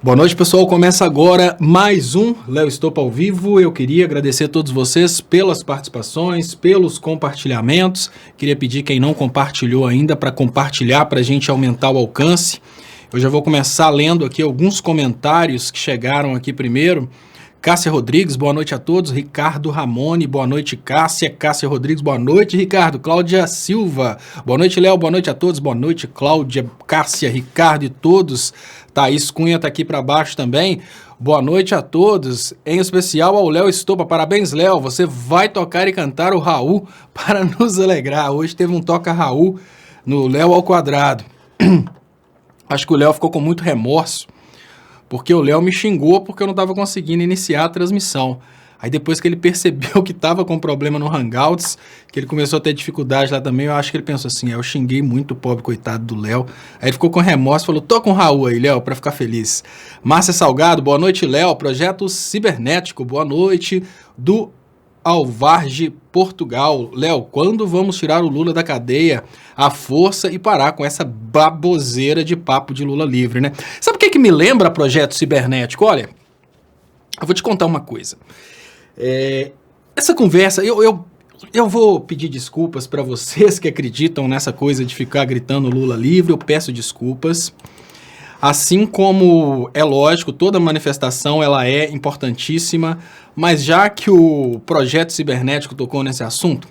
Boa noite, pessoal. Começa agora mais um Léo Stoppa ao vivo. Eu queria agradecer a todos vocês pelas participações, pelos compartilhamentos. Queria pedir quem não compartilhou ainda para compartilhar para a gente aumentar o alcance. Eu já vou começar lendo aqui alguns comentários que chegaram aqui primeiro. Cássia Rodrigues, boa noite a todos. Ricardo Ramone, boa noite, Cássia. Cássia Rodrigues, boa noite, Ricardo. Cláudia Silva, boa noite, Léo. Boa noite a todos. Boa noite, Cláudia, Cássia, Ricardo e todos. Thaís Cunha está aqui para baixo também. Boa noite a todos, em especial ao Léo Stoppa. Parabéns, Léo. Você vai tocar e cantar o Raul para nos alegrar. Hoje teve um Toca Raul no Léo ao Quadrado. Acho que o Léo ficou com muito remorso, porque o Léo me xingou porque eu não estava conseguindo iniciar a transmissão. Aí depois que ele percebeu que estava com problema no Hangouts, que ele começou a ter dificuldade lá também, eu acho que ele pensou assim, eu xinguei muito o pobre coitado do Léo. Aí ele ficou com remorso e falou, tô com o Raul aí, Léo, para ficar feliz. Márcia Salgado, boa noite, Léo. Projeto Cibernético, boa noite. Do Alvarge, Portugal. Léo, quando vamos tirar o Lula da cadeia à força e parar com essa baboseira de papo de Lula livre, né? Sabe o que me lembra Projeto Cibernético? Olha, eu vou te contar uma coisa. Essa conversa, eu vou pedir desculpas para vocês que acreditam nessa coisa de ficar gritando Lula livre, eu peço desculpas. Assim como é lógico, toda manifestação ela é importantíssima, mas já que o Projeto Cibernético tocou nesse assunto,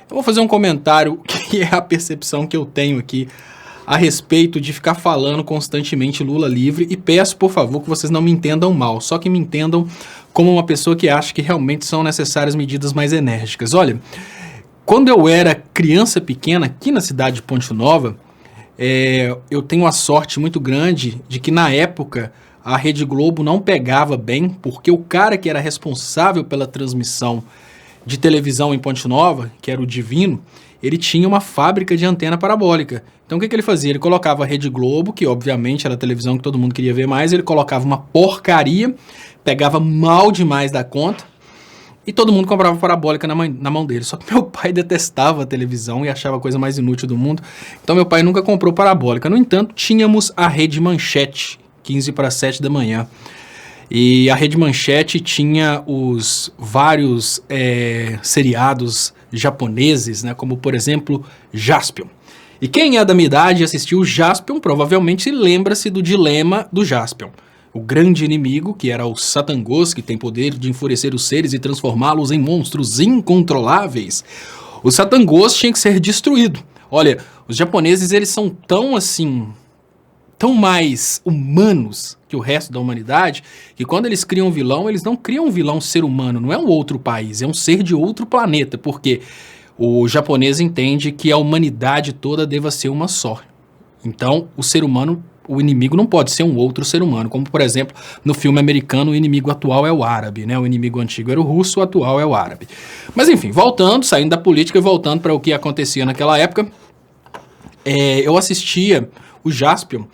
eu vou fazer um comentário que é a percepção que eu tenho aqui a respeito de ficar falando constantemente Lula livre, e peço, por favor, que vocês não me entendam mal, só que me entendam como uma pessoa que acha que realmente são necessárias medidas mais enérgicas. Olha, quando eu era criança pequena, aqui na cidade de Ponte Nova, eu tenho a sorte muito grande de que na época a Rede Globo não pegava bem, porque o cara que era responsável pela transmissão de televisão em Ponte Nova, que era o Divino, ele tinha uma fábrica de antena parabólica. Então o que ele fazia? Ele colocava a Rede Globo, que obviamente era a televisão que todo mundo queria ver mais, ele colocava uma porcaria, pegava mal demais da conta, e todo mundo comprava parabólica na mão dele. Só que meu pai detestava a televisão e achava a coisa mais inútil do mundo, então meu pai nunca comprou parabólica. No entanto, tínhamos a Rede Manchete, 15 para 7 da manhã. E a Rede Manchete tinha os vários seriados japoneses, né, como por exemplo Jaspion. E quem é da minha idade e assistiu Jaspion provavelmente lembra-se do dilema do Jaspion. O grande inimigo, que era o Satangos, que tem poder de enfurecer os seres e transformá-los em monstros incontroláveis. O Satangos tinha que ser destruído. Olha, os japoneses eles são tão mais humanos que o resto da humanidade, que quando eles criam um vilão, eles não criam um vilão ser humano, não é um outro país, é um ser de outro planeta, porque o japonês entende que a humanidade toda deva ser uma só. Então, o ser humano, o inimigo não pode ser um outro ser humano, como por exemplo, no filme americano, o inimigo atual é o árabe, né? O inimigo antigo era o russo, o atual é o árabe. Mas enfim, voltando, saindo da política e voltando para o que acontecia naquela época, eu assistia o Jaspion.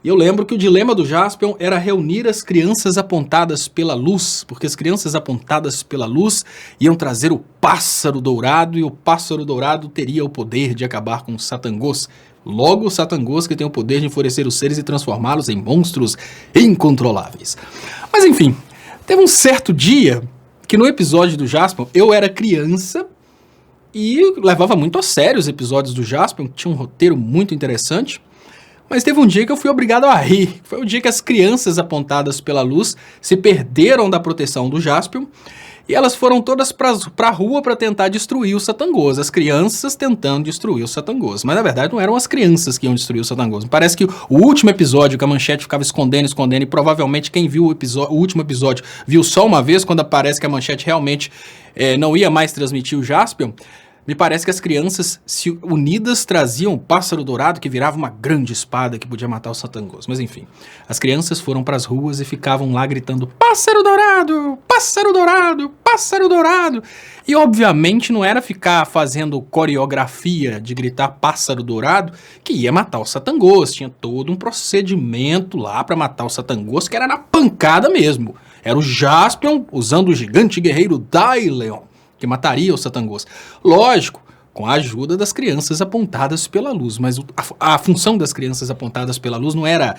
E eu lembro que o dilema do Jaspion era reunir as crianças apontadas pela luz, porque as crianças apontadas pela luz iam trazer o pássaro dourado, e o pássaro dourado teria o poder de acabar com o Satangos. Logo, o Satangos que tem o poder de enfurecer os seres e transformá-los em monstros incontroláveis. Mas enfim, teve um certo dia que no episódio do Jaspion eu era criança e levava muito a sério os episódios do Jaspion, que tinha um roteiro muito interessante. Mas teve um dia que eu fui obrigado a rir. Foi o dia que as crianças apontadas pela luz se perderam da proteção do Jaspion e elas foram todas para a rua para tentar destruir o Satangos. As crianças tentando destruir o Satangos. Mas na verdade não eram as crianças que iam destruir o Satangos. Parece que o último episódio que a Manchete ficava escondendo, e provavelmente quem viu o último episódio viu só uma vez, quando parece que a Manchete realmente não ia mais transmitir o Jaspion. Me parece que as crianças unidas traziam o pássaro dourado que virava uma grande espada que podia matar o Satangos. Mas enfim, as crianças foram para as ruas e ficavam lá gritando pássaro dourado, pássaro dourado, pássaro dourado. E obviamente não era ficar fazendo coreografia de gritar pássaro dourado que ia matar o Satangos. Tinha todo um procedimento lá para matar o Satangos que era na pancada mesmo. Era o Jaspion usando o gigante guerreiro Daileon que mataria o Satangos. Lógico, com a ajuda das crianças apontadas pela luz. Mas a função das crianças apontadas pela luz não era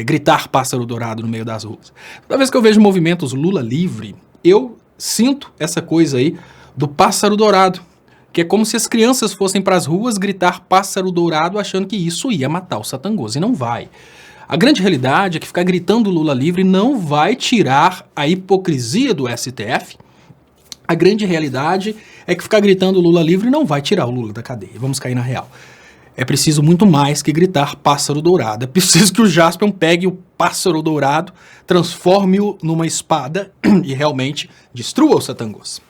gritar pássaro dourado no meio das ruas. Toda vez que eu vejo movimentos Lula livre, eu sinto essa coisa aí do pássaro dourado, que é como se as crianças fossem para as ruas gritar pássaro dourado achando que isso ia matar o Satangoso, e não vai. A grande realidade é que ficar gritando Lula livre não vai tirar a hipocrisia do STF. A grande realidade é que ficar gritando Lula livre não vai tirar o Lula da cadeia. Vamos cair na real. É preciso muito mais que gritar pássaro dourado. É preciso que o Jaspion pegue o pássaro dourado, transforme-o numa espada e realmente destrua o Satangoso.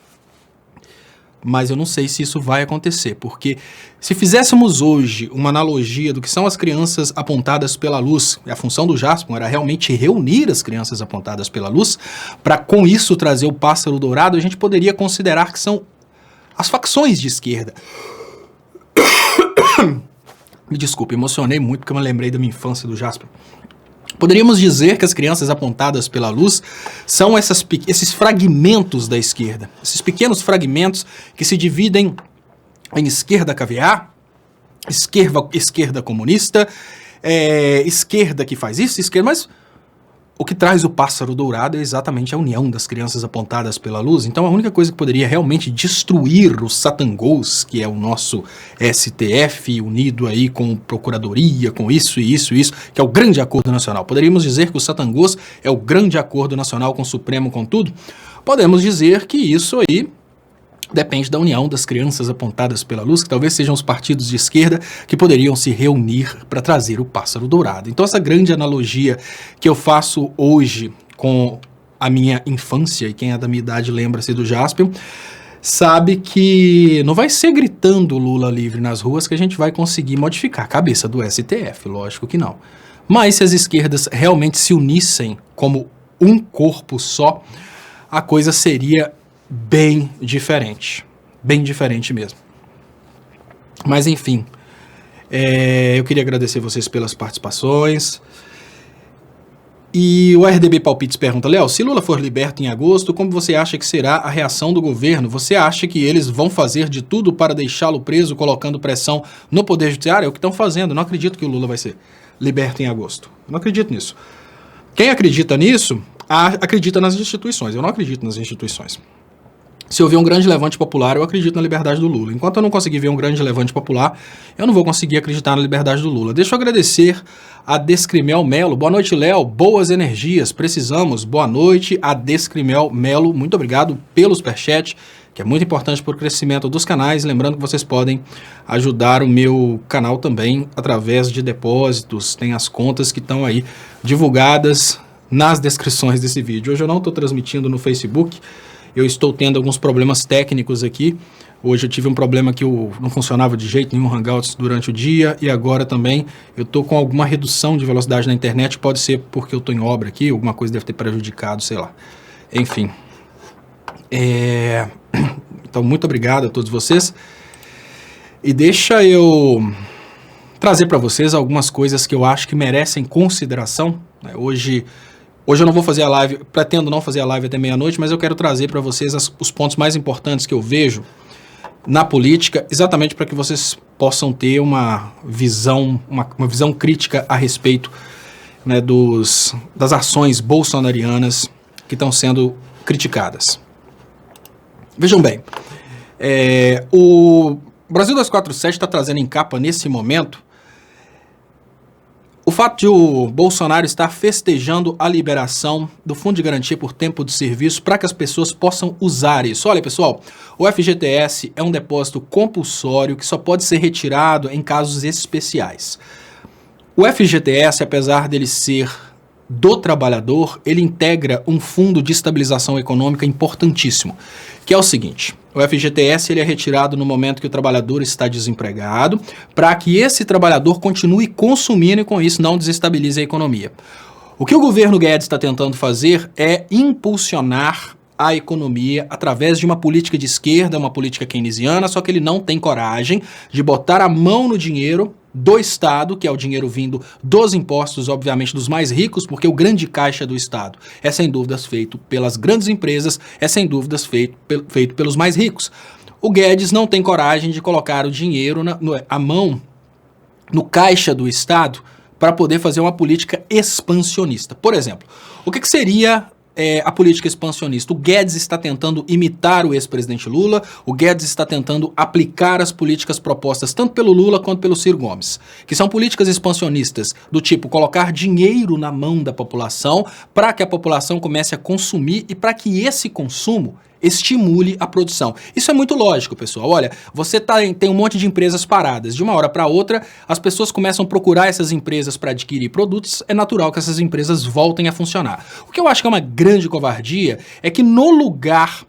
Mas eu não sei se isso vai acontecer, porque se fizéssemos hoje uma analogia do que são as crianças apontadas pela luz, e a função do Jaspion era realmente reunir as crianças apontadas pela luz, para com isso trazer o pássaro dourado, a gente poderia considerar que são as facções de esquerda. Me desculpe, emocionei muito porque eu me lembrei da minha infância do Jaspion. Poderíamos dizer que as crianças apontadas pela luz são esses fragmentos da esquerda, esses pequenos fragmentos que se dividem em esquerda caviar, esquerda comunista, esquerda que faz isso, esquerda, mas o que traz o pássaro dourado é exatamente a união das crianças apontadas pela luz. Então a única coisa que poderia realmente destruir o Satangos, que é o nosso STF unido aí com Procuradoria, com isso e isso e isso, que é o grande acordo nacional. Poderíamos dizer que o Satangos é o grande acordo nacional com o Supremo, com tudo? Podemos dizer que isso aí depende da união das crianças apontadas pela luz, que talvez sejam os partidos de esquerda que poderiam se reunir para trazer o pássaro dourado. Então essa grande analogia que eu faço hoje com a minha infância, e quem é da minha idade lembra-se do Jaspion, sabe que não vai ser gritando Lula livre nas ruas que a gente vai conseguir modificar a cabeça do STF, lógico que não. Mas se as esquerdas realmente se unissem como um corpo só, a coisa seria bem diferente mesmo. Mas enfim, eu queria agradecer vocês pelas participações. E o RDB Palpites pergunta: Léo, se Lula for liberto em agosto, como você acha que será a reação do governo? Você acha que eles vão fazer de tudo para deixá-lo preso, colocando pressão no Poder Judiciário? É o que estão fazendo. Eu não acredito que o Lula vai ser liberto em agosto. Eu não acredito nisso. Quem acredita nisso, acredita nas instituições. Eu não acredito nas instituições. Se eu ver um grande levante popular, eu acredito na liberdade do Lula. Enquanto eu não conseguir ver um grande levante popular, eu não vou conseguir acreditar na liberdade do Lula. Deixa eu agradecer a Descrimel Melo. Boa noite, Léo. Boas energias. Precisamos. Boa noite a Descrimel Melo. Muito obrigado pelo superchat, que é muito importante para o crescimento dos canais. Lembrando que vocês podem ajudar o meu canal também através de depósitos. Tem as contas que estão aí divulgadas nas descrições desse vídeo. Hoje eu não estou transmitindo no Facebook. Eu estou tendo alguns problemas técnicos aqui. Hoje eu tive um problema que não funcionava de jeito nenhum o Hangouts durante o dia, e agora também eu estou com alguma redução de velocidade na internet. Pode ser porque eu estou em obra aqui, alguma coisa deve ter prejudicado, sei lá. Enfim. Então, muito obrigado a todos vocês. E deixa eu trazer para vocês algumas coisas que eu acho que merecem consideração. Hoje eu não vou fazer a live, pretendo não fazer a live até meia-noite, mas eu quero trazer para vocês os pontos mais importantes que eu vejo na política, exatamente para que vocês possam ter uma visão crítica a respeito, né, das ações bolsonarianas que estão sendo criticadas. Vejam bem, o Brasil 247 está trazendo em capa nesse momento o fato de o Bolsonaro estar festejando a liberação do Fundo de Garantia por Tempo de Serviço para que as pessoas possam usar isso. Olha, pessoal, o FGTS é um depósito compulsório que só pode ser retirado em casos especiais. O FGTS, apesar dele ser do trabalhador, ele integra um fundo de estabilização econômica importantíssimo, que é o seguinte: o FGTS ele é retirado no momento que o trabalhador está desempregado, para que esse trabalhador continue consumindo e com isso não desestabilize a economia. O que o governo Guedes está tentando fazer é impulsionar a economia através de uma política de esquerda, uma política keynesiana, só que ele não tem coragem de botar a mão no dinheiro do Estado, que é o dinheiro vindo dos impostos, obviamente, dos mais ricos, porque o grande caixa do Estado é, sem dúvidas, feito pelas grandes empresas, é, sem dúvidas, feito pelos mais ricos. o Guedes não tem coragem de colocar o dinheiro a mão no caixa do Estado para poder fazer uma política expansionista. Por exemplo, o que seria a política expansionista? O Guedes está tentando imitar o ex-presidente Lula, o Guedes está tentando aplicar as políticas propostas tanto pelo Lula quanto pelo Ciro Gomes, que são políticas expansionistas do tipo colocar dinheiro na mão da população para que a população comece a consumir e para que esse consumo estimule a produção. Isso é muito lógico, pessoal. Olha, você tem um monte de empresas paradas. De uma hora para outra, as pessoas começam a procurar essas empresas para adquirir produtos. É natural que essas empresas voltem a funcionar. O que eu acho que é uma grande covardia é que no lugar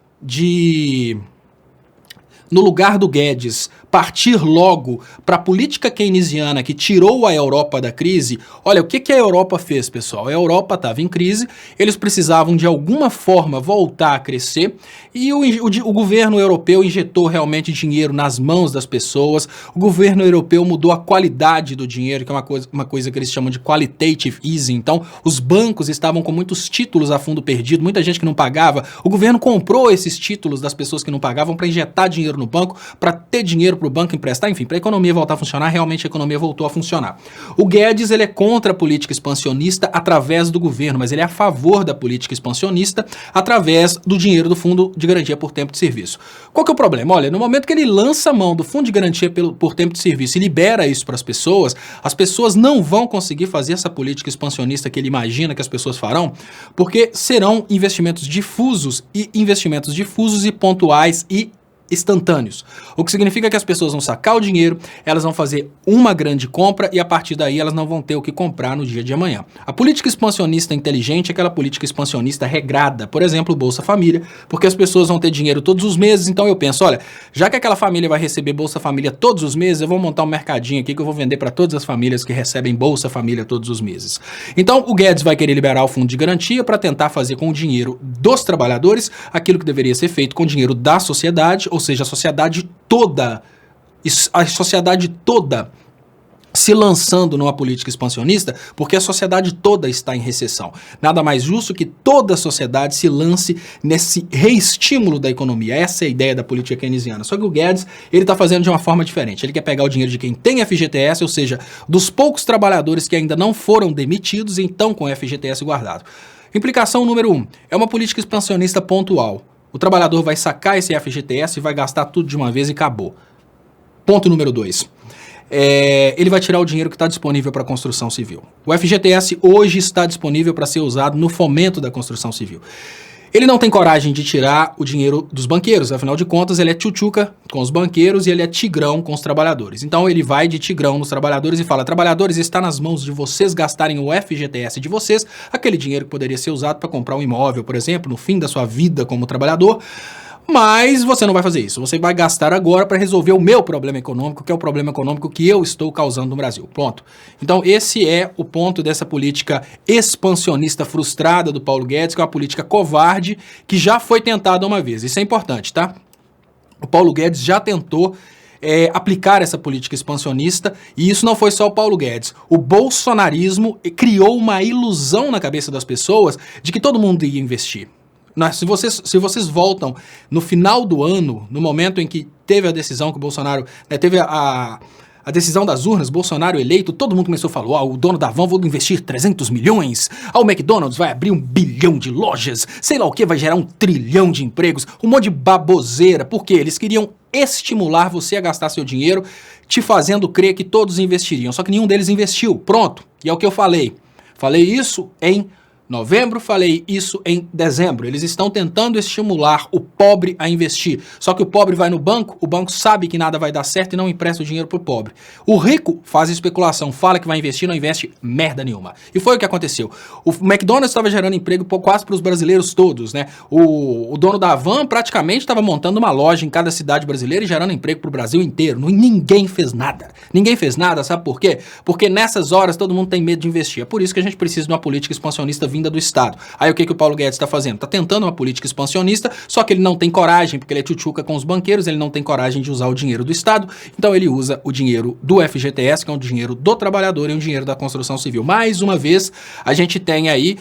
do Guedes partir logo para a política keynesiana que tirou a Europa da crise, olha, o que a Europa fez, pessoal? A Europa estava em crise, eles precisavam de alguma forma voltar a crescer e o governo europeu injetou realmente dinheiro nas mãos das pessoas, o governo europeu mudou a qualidade do dinheiro, que é uma coisa que eles chamam de qualitative easing. Então, os bancos estavam com muitos títulos a fundo perdido, muita gente que não pagava, o governo comprou esses títulos das pessoas que não pagavam para injetar dinheiro no banco, para ter dinheiro para o banco emprestar, enfim, para a economia voltar a funcionar. Realmente a economia voltou a funcionar. O Guedes, ele é contra a política expansionista através do governo, mas ele é a favor da política expansionista através do dinheiro do Fundo de Garantia por Tempo de Serviço. Qual que é o problema? Olha, no momento que ele lança a mão do Fundo de Garantia por Tempo de Serviço e libera isso para as pessoas não vão conseguir fazer essa política expansionista que ele imagina que as pessoas farão, porque serão investimentos difusos e pontuais e instantâneos. O que significa que as pessoas vão sacar o dinheiro, elas vão fazer uma grande compra e a partir daí elas não vão ter o que comprar no dia de amanhã. A política expansionista inteligente é aquela política expansionista regrada, por exemplo, o Bolsa Família, porque as pessoas vão ter dinheiro todos os meses, então eu penso, olha, já que aquela família vai receber Bolsa Família todos os meses, eu vou montar um mercadinho aqui que eu vou vender para todas as famílias que recebem Bolsa Família todos os meses. Então o Guedes vai querer liberar o fundo de garantia para tentar fazer com o dinheiro dos trabalhadores aquilo que deveria ser feito com o dinheiro da sociedade, ou seja, a sociedade toda se lançando numa política expansionista, porque a sociedade toda está em recessão. Nada mais justo que toda a sociedade se lance nesse reestímulo da economia. Essa é a ideia da política keynesiana. Só que o Guedes, ele está fazendo de uma forma diferente. Ele quer pegar o dinheiro de quem tem FGTS, ou seja, dos poucos trabalhadores que ainda não foram demitidos e estão com FGTS guardado. Implicação número 1. É uma política expansionista pontual. O trabalhador vai sacar esse FGTS e vai gastar tudo de uma vez e acabou. Ponto número 2. Ele vai tirar o dinheiro que está disponível para a construção civil. O FGTS hoje está disponível para ser usado no fomento da construção civil. Ele não tem coragem de tirar o dinheiro dos banqueiros, afinal de contas ele é tchutchuca com os banqueiros e ele é tigrão com os trabalhadores. Então ele vai de tigrão nos trabalhadores e fala, trabalhadores, está nas mãos de vocês gastarem o FGTS de vocês, aquele dinheiro que poderia ser usado para comprar um imóvel, por exemplo, no fim da sua vida como trabalhador, mas você não vai fazer isso, você vai gastar agora para resolver o meu problema econômico, que é o problema econômico que eu estou causando no Brasil. Ponto. Então esse é o ponto dessa política expansionista frustrada do Paulo Guedes, que é uma política covarde que já foi tentada uma vez. Isso é importante, tá? O Paulo Guedes já tentou aplicar essa política expansionista e isso não foi só o Paulo Guedes. O bolsonarismo criou uma ilusão na cabeça das pessoas de que todo mundo ia investir. Se vocês voltam no final do ano, no momento em que teve a decisão que o Bolsonaro, teve a decisão das urnas, Bolsonaro eleito, todo mundo começou a falar, o dono da Van vai investir 300 milhões, o McDonald's vai abrir 1 bilhão de lojas, sei lá o que, vai gerar 1 trilhão de empregos, um monte de baboseira, porque eles queriam estimular você a gastar seu dinheiro, te fazendo crer que todos investiriam, só que nenhum deles investiu, pronto, e é o que eu falei. Falei isso em novembro, falei isso em dezembro. Eles estão tentando estimular o pobre a investir. Só que o pobre vai no banco, o banco sabe que nada vai dar certo e não empresta o dinheiro pro pobre. O rico faz especulação, fala que vai investir, não investe merda nenhuma. E foi o que aconteceu. O McDonald's estava gerando emprego quase para os brasileiros todos, né? O dono da Van praticamente estava montando uma loja em cada cidade brasileira e gerando emprego pro Brasil inteiro. Ninguém fez nada. Ninguém fez nada, sabe por quê? Porque nessas horas todo mundo tem medo de investir. É por isso que a gente precisa de uma política expansionista vinda do Estado. Aí o que o Paulo Guedes está fazendo? Está tentando uma política expansionista, só que ele não tem coragem, porque ele é tchutchuca com os banqueiros, ele não tem coragem de usar o dinheiro do Estado, então ele usa o dinheiro do FGTS, que é um dinheiro do trabalhador e um dinheiro da construção civil. Mais uma vez, a gente tem aí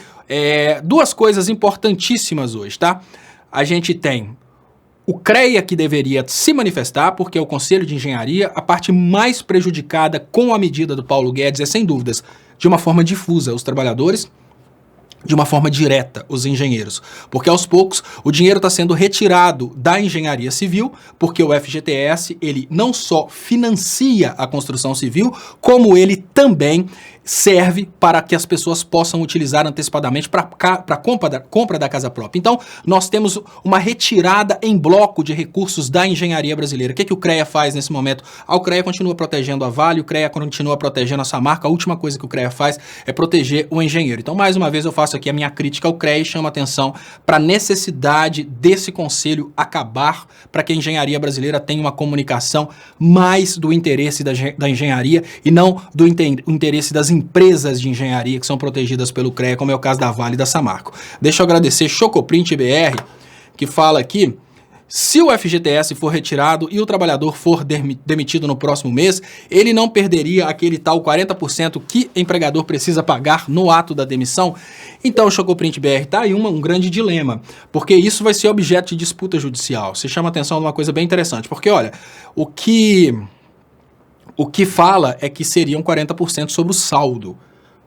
duas coisas importantíssimas hoje, tá? A gente tem o CREA que deveria se manifestar, porque é o Conselho de Engenharia, a parte mais prejudicada com a medida do Paulo Guedes é, sem dúvidas, de uma forma difusa, os trabalhadores, de uma forma direta, os engenheiros. Porque aos poucos o dinheiro está sendo retirado da engenharia civil, porque o FGTS ele não só financia a construção civil, como ele também serve para que as pessoas possam utilizar antecipadamente para a compra da casa própria. Então, nós temos uma retirada em bloco de recursos da engenharia brasileira. O que o CREA faz nesse momento? O CREA continua protegendo a Vale, o CREA continua protegendo a Samarco. A última coisa que o CREA faz é proteger o engenheiro. Então, mais uma vez, eu faço aqui a minha crítica ao CREA e chamo a atenção para a necessidade desse conselho acabar para que a engenharia brasileira tenha uma comunicação mais do interesse da engenharia e não do interesse das empresas de engenharia que são protegidas pelo CREA, como é o caso da Vale e da Samarco. Deixa eu agradecer Chocoprint BR, que fala aqui: se o FGTS for retirado e o trabalhador for demitido no próximo mês, ele não perderia aquele tal 40% que o empregador precisa pagar no ato da demissão? Então, Chocoprint BR, tá aí um grande dilema, porque isso vai ser objeto de disputa judicial. Você chama a atenção de uma coisa bem interessante, porque olha, o que fala é que seriam 40% sobre o saldo.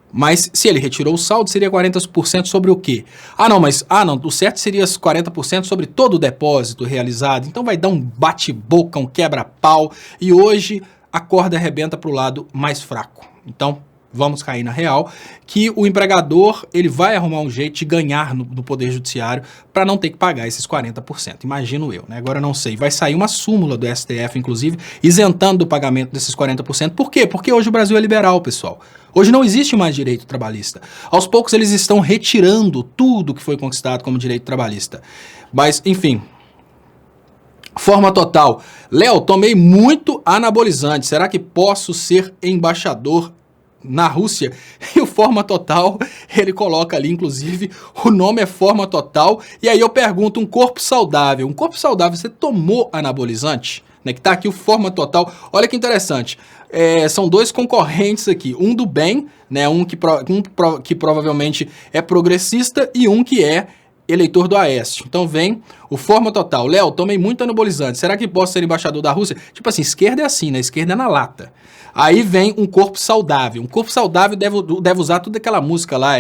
Mas se ele retirou o saldo, seria 40% sobre o quê? Não, o certo seria 40% sobre todo o depósito realizado. Então vai dar um bate-boca, um quebra-pau, e hoje a corda arrebenta para o lado mais fraco. Então, vamos cair na real, que o empregador ele vai arrumar um jeito de ganhar no Poder Judiciário para não ter que pagar esses 40%, imagino eu, né? Agora não sei, vai sair uma súmula do STF, inclusive, isentando o pagamento desses 40%. Por quê? Porque hoje o Brasil é liberal, pessoal. Hoje não existe mais direito trabalhista. Aos poucos eles estão retirando tudo que foi conquistado como direito trabalhista. Mas, enfim... Forma Total. Léo, tomei muito anabolizante. Será que posso ser embaixador na Rússia? E o Forma Total, ele coloca ali, inclusive, o nome é Forma Total. E aí eu pergunto, um corpo saudável. Um corpo saudável, você tomou anabolizante? Né, que tá aqui o Forma Total. Olha que interessante. São dois concorrentes aqui. Um do bem, né, um que provavelmente é progressista e um que é eleitor do Aécio. Então vem o Forma Total. Léo, tomei muito anabolizante. Será que posso ser embaixador da Rússia? Tipo assim, esquerda é assim, né? Esquerda é na lata. Aí vem um corpo saudável. Um corpo saudável deve usar tudo aquela música lá,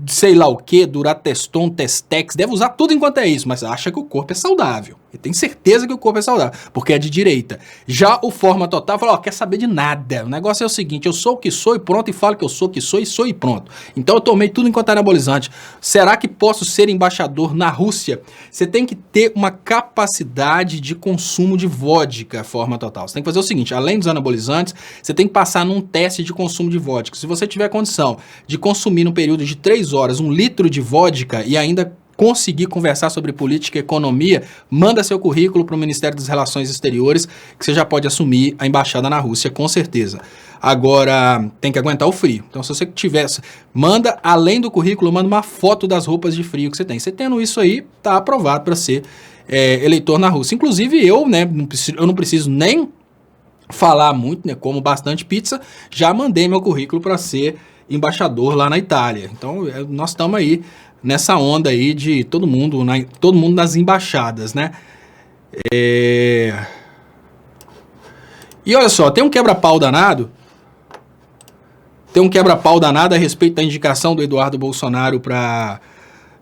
sei lá o que, Durateston, Testex, deve usar tudo enquanto é isso, mas acha que o corpo é saudável. E tem certeza que o corpo é saudável, porque é de direita. Já o Forma Total fala, quer saber de nada. O negócio é o seguinte, eu sou o que sou e pronto, e falo que eu sou o que sou e sou e pronto. Então eu tomei tudo enquanto é anabolizante. Será que posso ser embaixador na Rússia? Você tem que ter uma capacidade de consumo de vodka, Forma Total. Você tem que fazer o seguinte, além dos anabolizantes, você tem que passar num teste de consumo de vodka. Se você tiver condição de consumir num período de 3 horas 1 litro de vodka e ainda conseguir conversar sobre política e economia, manda seu currículo para o Ministério das Relações Exteriores, que você já pode assumir a embaixada na Rússia, com certeza. Agora, tem que aguentar o frio. Então, se você tivesse, manda, além do currículo, manda uma foto das roupas de frio que você tem. Você tendo isso aí, tá aprovado para ser eleitor na Rússia. Inclusive, eu não preciso nem falar muito, né, como bastante pizza, já mandei meu currículo para ser embaixador lá na Itália. Então, nós estamos aí nessa onda aí de todo mundo nas embaixadas, né? E olha só, tem um quebra-pau danado a respeito da indicação do Eduardo Bolsonaro para...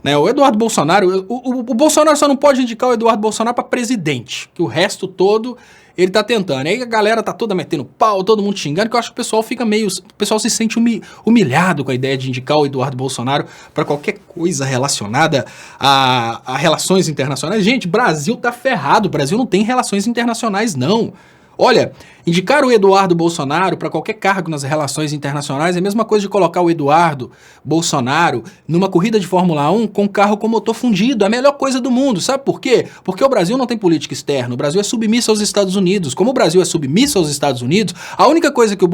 Né, o Eduardo Bolsonaro... O Bolsonaro só não pode indicar o Eduardo Bolsonaro para presidente, que o resto todo ele tá tentando. Aí a galera tá toda metendo pau, todo mundo xingando, que eu acho que o pessoal fica meio... O pessoal se sente humilhado com a ideia de indicar o Eduardo Bolsonaro para qualquer coisa relacionada a relações internacionais. Gente, Brasil tá ferrado. O Brasil não tem relações internacionais, não. Olha, indicar o Eduardo Bolsonaro para qualquer cargo nas relações internacionais é a mesma coisa de colocar o Eduardo Bolsonaro numa corrida de Fórmula 1 com carro com motor fundido. É a melhor coisa do mundo. Sabe por quê? Porque o Brasil não tem política externa. O Brasil é submisso aos Estados Unidos. Como o Brasil é submisso aos Estados Unidos, a única coisa que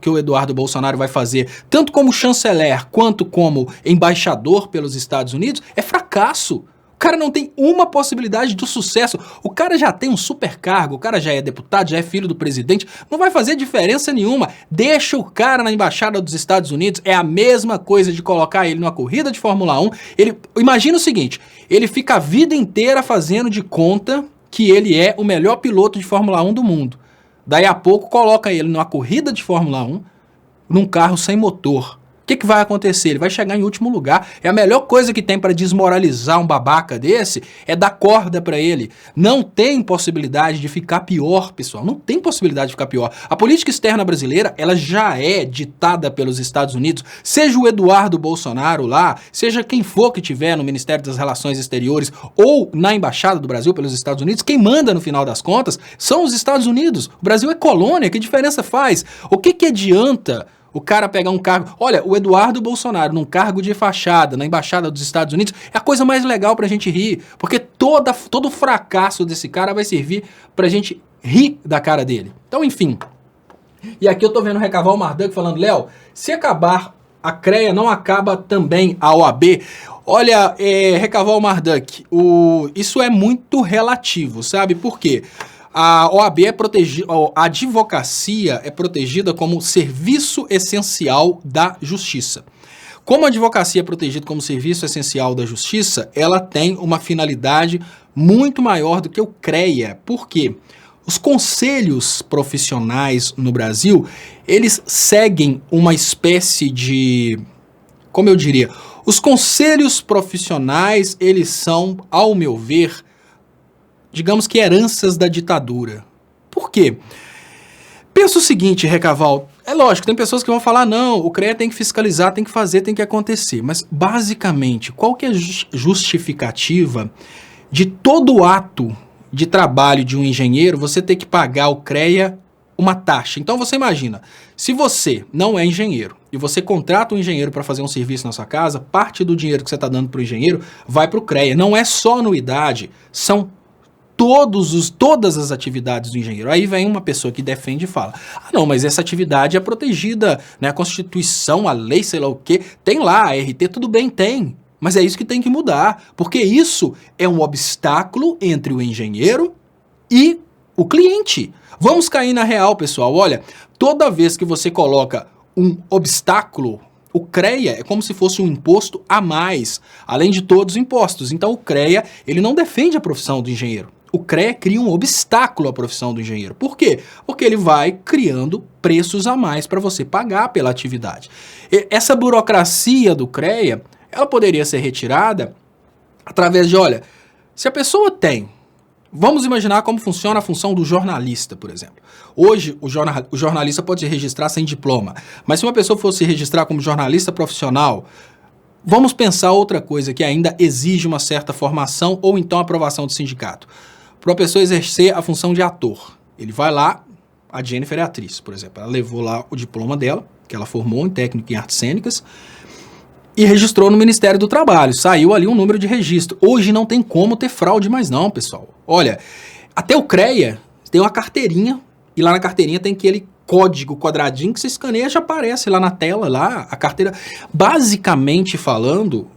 o Eduardo Bolsonaro vai fazer, tanto como chanceler quanto como embaixador pelos Estados Unidos, é fracasso. cara não tem uma possibilidade do sucesso. O cara já tem um super cargo, o cara já é deputado, já é filho do presidente, não vai fazer diferença nenhuma. Deixa o cara na embaixada dos Estados Unidos, é a mesma coisa de colocar ele numa corrida de Fórmula 1. Imagina o seguinte, ele fica a vida inteira fazendo de conta que ele é o melhor piloto de Fórmula 1 do mundo. Daí a pouco coloca ele numa corrida de Fórmula 1, num carro sem motor. O que vai acontecer? Ele vai chegar em último lugar. É a melhor coisa que tem para desmoralizar um babaca desse é dar corda para ele. Não tem possibilidade de ficar pior, pessoal. Não tem possibilidade de ficar pior. A política externa brasileira, ela já é ditada pelos Estados Unidos. Seja o Eduardo Bolsonaro lá, seja quem for que tiver no Ministério das Relações Exteriores ou na Embaixada do Brasil pelos Estados Unidos, quem manda no final das contas são os Estados Unidos. O Brasil é colônia, que diferença faz? O que adianta o cara pegar um cargo... Olha, o Eduardo Bolsonaro num cargo de fachada na Embaixada dos Estados Unidos é a coisa mais legal pra gente rir, porque todo o fracasso desse cara vai servir pra gente rir da cara dele. Então, enfim. E aqui eu tô vendo o Recaval Marduk falando, Léo, se acabar a CREA, não acaba também a OAB? Olha, Recaval Marduk, isso é muito relativo, sabe? Por quê? A OAB é protegida, a advocacia é protegida como serviço essencial da justiça. Como a advocacia é protegida como serviço essencial da justiça, ela tem uma finalidade muito maior do que o CREA. Por quê? Os conselhos profissionais no Brasil, eles seguem uma espécie de, como eu diria, os conselhos profissionais, eles são, ao meu ver, digamos que heranças da ditadura. Por quê? Pensa o seguinte, Recaval, é lógico, tem pessoas que vão falar, não, o CREA tem que fiscalizar, tem que fazer, tem que acontecer. Mas, basicamente, qual que é a justificativa de todo ato de trabalho de um engenheiro, você ter que pagar ao CREA uma taxa? Então, você imagina, se você não é engenheiro e você contrata um engenheiro para fazer um serviço na sua casa, parte do dinheiro que você está dando para o engenheiro vai para o CREA. Não é só anuidade, são todas as atividades do engenheiro. Aí vem uma pessoa que defende e fala, não, mas essa atividade é protegida, né, a Constituição, a lei, sei lá o quê, tem lá, a RT, tudo bem, tem, mas é isso que tem que mudar, porque isso é um obstáculo entre o engenheiro e o cliente. Vamos cair na real, pessoal, olha, toda vez que você coloca um obstáculo, o CREA é como se fosse um imposto a mais, além de todos os impostos. Então o CREA, ele não defende a profissão do engenheiro. O CREA cria um obstáculo à profissão do engenheiro. Por quê? Porque ele vai criando preços a mais para você pagar pela atividade. E essa burocracia do CREA, ela poderia ser retirada através de, olha, se a pessoa tem... Vamos imaginar como funciona a função do jornalista, por exemplo. Hoje, o jornalista pode se registrar sem diploma, mas se uma pessoa fosse se registrar como jornalista profissional, vamos pensar outra coisa que ainda exige uma certa formação ou então aprovação do sindicato. Para a pessoa exercer a função de ator, ele vai lá, a Jennifer é atriz, por exemplo, ela levou lá o diploma dela, que ela formou em técnico em artes cênicas, e registrou no Ministério do Trabalho. Saiu ali um número de registro. Hoje não tem como ter fraude mais não, pessoal. Olha, até o CREA tem uma carteirinha, e lá na carteirinha tem aquele código quadradinho que você escaneia, já aparece lá na tela, lá, a carteira. Basicamente falando,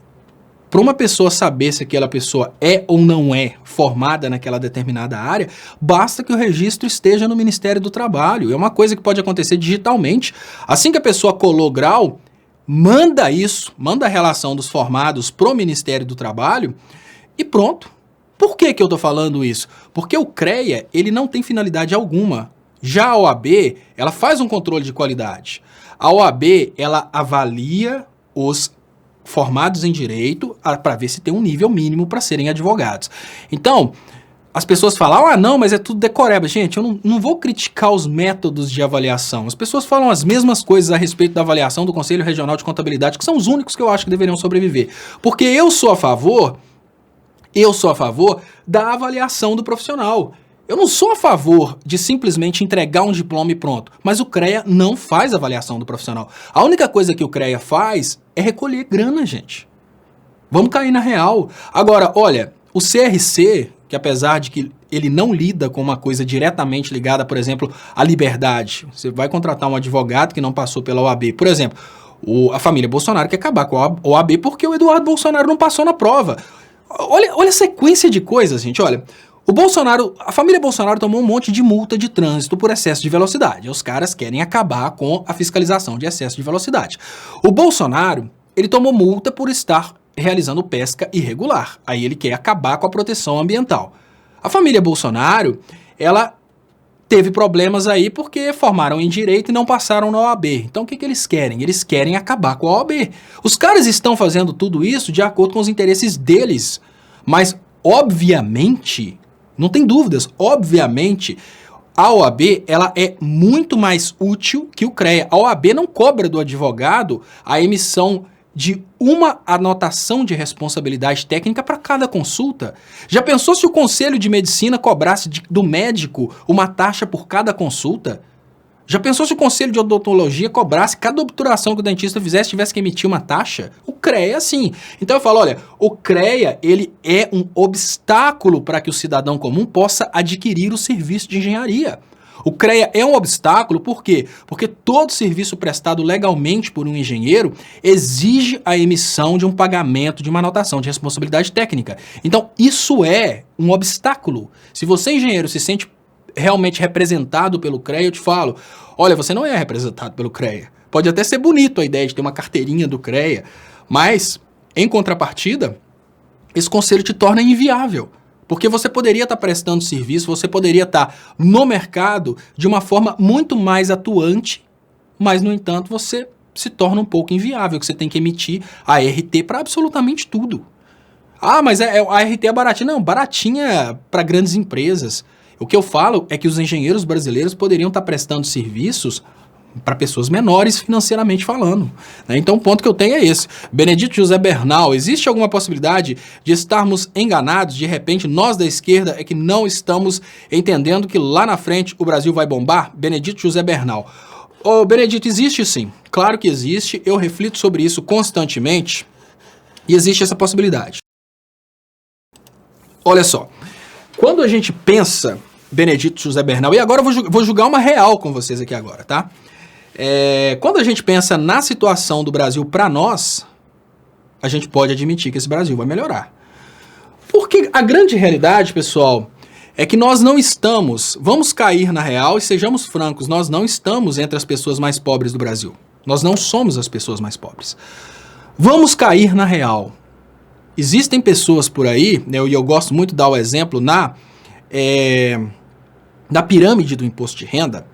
para uma pessoa saber se aquela pessoa é ou não é formada naquela determinada área, basta que o registro esteja no Ministério do Trabalho. É uma coisa que pode acontecer digitalmente. Assim que a pessoa colou grau, manda isso, manda a relação dos formados pro Ministério do Trabalho e pronto. Por que eu tô falando isso? Porque o CREA, ele não tem finalidade alguma. Já a OAB, ela faz um controle de qualidade. A OAB, ela avalia os formados em direito para ver se tem um nível mínimo para serem advogados. Então, as pessoas falam, não, mas é tudo decoreba. Gente, eu não vou criticar os métodos de avaliação. As pessoas falam as mesmas coisas a respeito da avaliação do Conselho Regional de Contabilidade, que são os únicos que eu acho que deveriam sobreviver. Porque eu sou a favor da avaliação do profissional. Eu não sou a favor de simplesmente entregar um diploma e pronto, mas o CREA não faz avaliação do profissional. A única coisa que o CREA faz é recolher grana, gente. Vamos cair na real. Agora, olha, o CRC, que apesar de que ele não lida com uma coisa diretamente ligada, por exemplo, à liberdade, você vai contratar um advogado que não passou pela OAB, por exemplo, a família Bolsonaro quer acabar com a OAB porque o Eduardo Bolsonaro não passou na prova. Olha a sequência de coisas, gente. Olha, a família Bolsonaro tomou um monte de multa de trânsito por excesso de velocidade. Os caras querem acabar com a fiscalização de excesso de velocidade. O Bolsonaro, ele tomou multa por estar realizando pesca irregular. Aí ele quer acabar com a proteção ambiental. A família Bolsonaro, ela teve problemas aí porque formaram em direito e não passaram na OAB. Então o que eles querem? Eles querem acabar com a OAB. Os caras estão fazendo tudo isso de acordo com os interesses deles. Mas, obviamente, não tem dúvidas, obviamente, a OAB ela é muito mais útil que o CREA. A OAB não cobra do advogado a emissão de uma anotação de responsabilidade técnica para cada consulta. Já pensou se o Conselho de Medicina cobrasse do médico uma taxa por cada consulta? Já pensou se o Conselho de Odontologia cobrasse cada obturação que o dentista fizesse, tivesse que emitir uma taxa? O CREA é assim. Então eu falo, olha, o CREA ele é um obstáculo para que o cidadão comum possa adquirir o serviço de engenharia. O CREA é um obstáculo, por quê? Porque todo serviço prestado legalmente por um engenheiro exige a emissão de um pagamento de uma anotação de responsabilidade técnica. Então, isso é um obstáculo. Se você, engenheiro, se sente realmente representado pelo CREA, eu te falo, olha, você não é representado pelo CREA. Pode até ser bonito a ideia de ter uma carteirinha do CREA, mas, em contrapartida, esse conselho te torna inviável. Porque você poderia estar prestando serviço, você poderia estar no mercado de uma forma muito mais atuante, mas, no entanto, você se torna um pouco inviável, que você tem que emitir a RT para absolutamente tudo. Ah, mas a RT é baratinha. Não, baratinha para grandes empresas. O que eu falo é que os engenheiros brasileiros poderiam estar prestando serviços para pessoas menores financeiramente falando. Né? Então o ponto que eu tenho é esse. Benedito José Bernal, existe alguma possibilidade de estarmos enganados, de repente nós da esquerda é que não estamos entendendo que lá na frente o Brasil vai bombar? Benedito José Bernal. Ô Benedito, existe sim, claro que existe, eu reflito sobre isso constantemente e existe essa possibilidade. Olha só, quando a gente pensa, Benedito José Bernal, e agora eu vou julgar uma real com vocês aqui agora, tá? Quando a gente pensa na situação do Brasil para nós, a gente pode admitir que esse Brasil vai melhorar. Porque a grande realidade, pessoal, é que nós não estamos, vamos cair na real e sejamos francos, nós não estamos entre as pessoas mais pobres do Brasil. Nós não somos as pessoas mais pobres. Vamos cair na real. Existem pessoas por aí, né, e eu gosto muito de dar o exemplo na pirâmide do imposto de renda,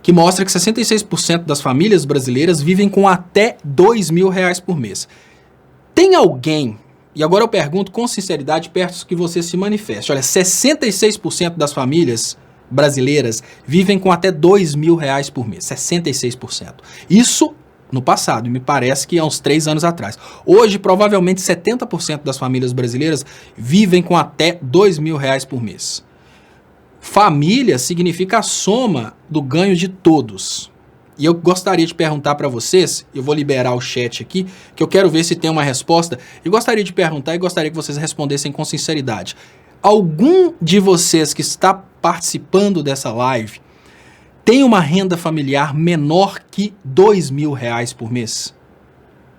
que mostra que 66% das famílias brasileiras vivem com até R$2.000 por mês. Tem alguém, e agora eu pergunto com sinceridade, perto que você se manifeste, olha, 66% das famílias brasileiras vivem com até R$2.000 por mês, 66%. Isso no passado, e me parece que há uns 3 anos atrás. Hoje, provavelmente 70% das famílias brasileiras vivem com até R$2.000 por mês. Família significa a soma do ganho de todos. E eu gostaria de perguntar para vocês, eu vou liberar o chat aqui, que eu quero ver se tem uma resposta, e gostaria de perguntar e gostaria que vocês respondessem com sinceridade. Algum de vocês que está participando dessa live tem uma renda familiar menor que R$2.000 por mês?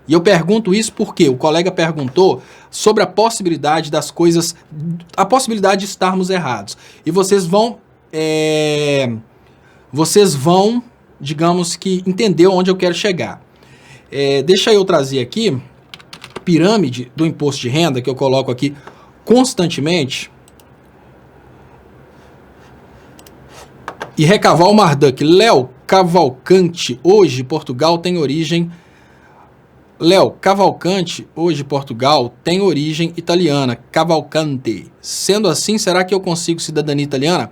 E eu pergunto isso porque o colega perguntou sobre a possibilidade das coisas, a possibilidade de estarmos errados. E vocês vão, digamos que, entender onde eu quero chegar. Deixa eu trazer aqui, pirâmide do imposto de renda, que eu coloco aqui constantemente. E Recaval Marduk, Léo Cavalcante, hoje Portugal tem origem... Léo, Cavalcante, hoje Portugal, tem origem italiana, Cavalcante. Sendo assim, será que eu consigo cidadania italiana?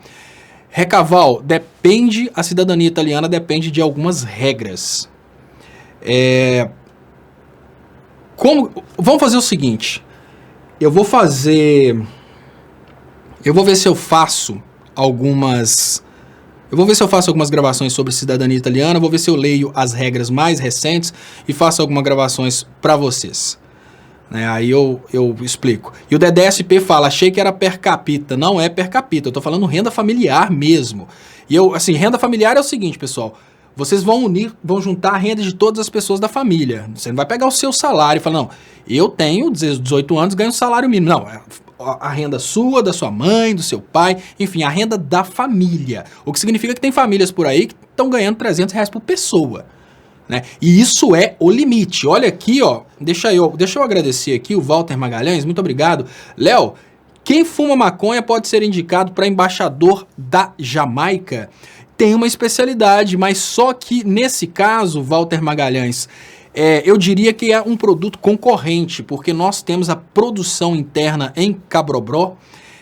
Recaval, depende, a cidadania italiana depende de algumas regras. Vamos fazer o seguinte, eu vou ver se eu faço algumas gravações sobre cidadania italiana, vou ver se eu leio as regras mais recentes e faço algumas gravações para vocês. Aí eu explico. E o DDSP fala, achei que era per capita. Não é per capita, eu tô falando renda familiar mesmo. E renda familiar é o seguinte, pessoal, vocês vão juntar a renda de todas as pessoas da família. Você não vai pegar o seu salário e falar, não, eu tenho 18 anos, ganho um salário mínimo. Não, é a renda sua, da sua mãe, do seu pai, enfim, a renda da família. O que significa que tem famílias por aí que estão ganhando R$300 por pessoa. Né? E isso é o limite. Olha aqui, ó, deixa eu agradecer aqui o Walter Magalhães, muito obrigado. Léo, quem fuma maconha pode ser indicado para embaixador da Jamaica? Tem uma especialidade, mas só que nesse caso, Walter Magalhães, eu diria que é um produto concorrente, porque nós temos a produção interna em Cabrobró,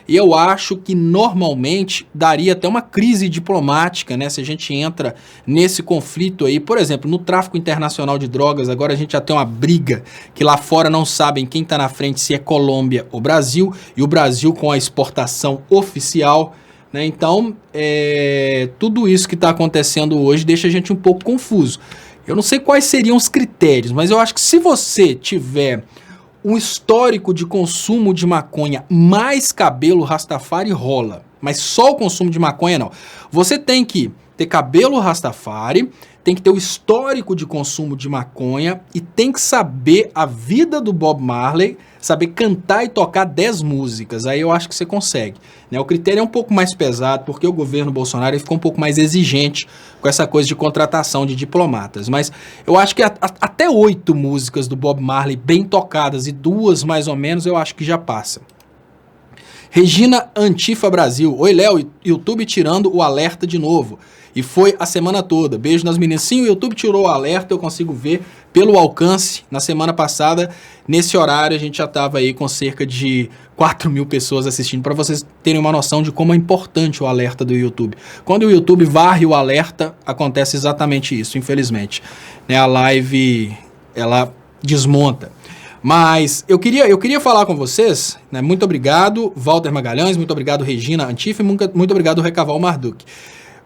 e eu acho que normalmente daria até uma crise diplomática, né? Se a gente entra nesse conflito aí, por exemplo, no tráfico internacional de drogas, agora a gente já tem uma briga que lá fora não sabem quem está na frente, se é Colômbia ou Brasil, e o Brasil com a exportação oficial, né? Então, tudo isso que está acontecendo hoje deixa a gente um pouco confuso. Eu não sei quais seriam os critérios, mas eu acho que se você tiver um histórico de consumo de maconha mais cabelo Rastafari rola, mas só o consumo de maconha não. Você tem que ter cabelo Rastafari, tem que ter o histórico de consumo de maconha e tem que saber a vida do Bob Marley, saber cantar e tocar 10 músicas. Aí eu acho que você consegue. Né? O critério é um pouco mais pesado, porque o governo Bolsonaro ficou um pouco mais exigente com essa coisa de contratação de diplomatas. Mas eu acho que até 8 músicas do Bob Marley bem tocadas e 2 mais ou menos, eu acho que já passa. Regina Antifa Brasil. Oi, Léo, YouTube tirando o alerta de novo. E foi a semana toda. Beijo nas meninas. Sim, o YouTube tirou o alerta, eu consigo ver pelo alcance. Na semana passada, nesse horário, a gente já estava aí com cerca de 4.000 pessoas assistindo, para vocês terem uma noção de como é importante o alerta do YouTube. Quando o YouTube varre o alerta, acontece exatamente isso, infelizmente. Né, a live, ela desmonta. Mas eu queria falar com vocês, né? Muito obrigado, Walter Magalhães, muito obrigado, Regina Antifa, muito obrigado, Recaval Marduk.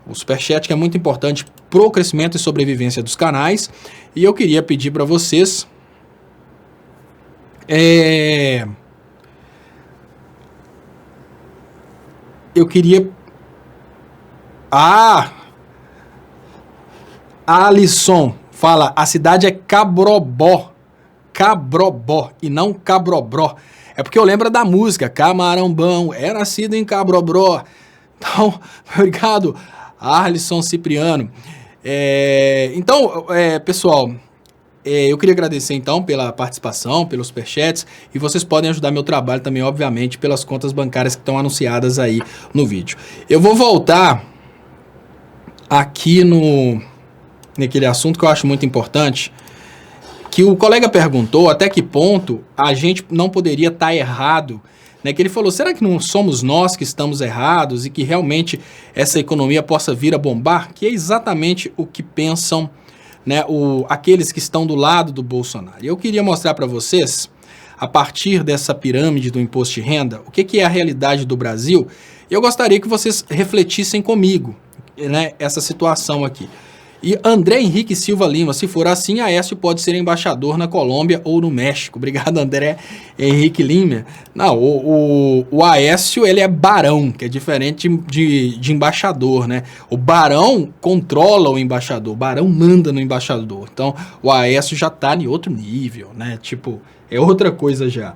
O Superchat que é muito importante para o crescimento e sobrevivência dos canais. E eu queria pedir para vocês... Eu queria... Alisson fala, a cidade é Cabrobó. Cabrobó e não Cabrobró. É porque eu lembro da música Camarão Bom, é nascido em Cabrobró. Então, obrigado, Arlisson Cipriano. Pessoal, eu queria agradecer então pela participação, pelos superchats, e vocês podem ajudar meu trabalho também, obviamente, pelas contas bancárias que estão anunciadas aí no vídeo. Eu vou voltar aqui naquele assunto que eu acho muito importante, que o colega perguntou até que ponto a gente não poderia estar errado, né? Que ele falou, será que não somos nós que estamos errados e que realmente essa economia possa vir a bombar? Que é exatamente o que pensam, né, aqueles que estão do lado do Bolsonaro. E eu queria mostrar para vocês, a partir dessa pirâmide do imposto de renda, o que é a realidade do Brasil. E eu gostaria que vocês refletissem comigo, né, essa situação aqui. E André Henrique Silva Lima, se for assim, Aécio pode ser embaixador na Colômbia ou no México. Obrigado, André Henrique Lima. Não, o Aécio, ele é barão, que é diferente de embaixador, né? O barão controla o embaixador, o barão manda no embaixador. Então, o Aécio já tá em outro nível, né? Tipo, é outra coisa já.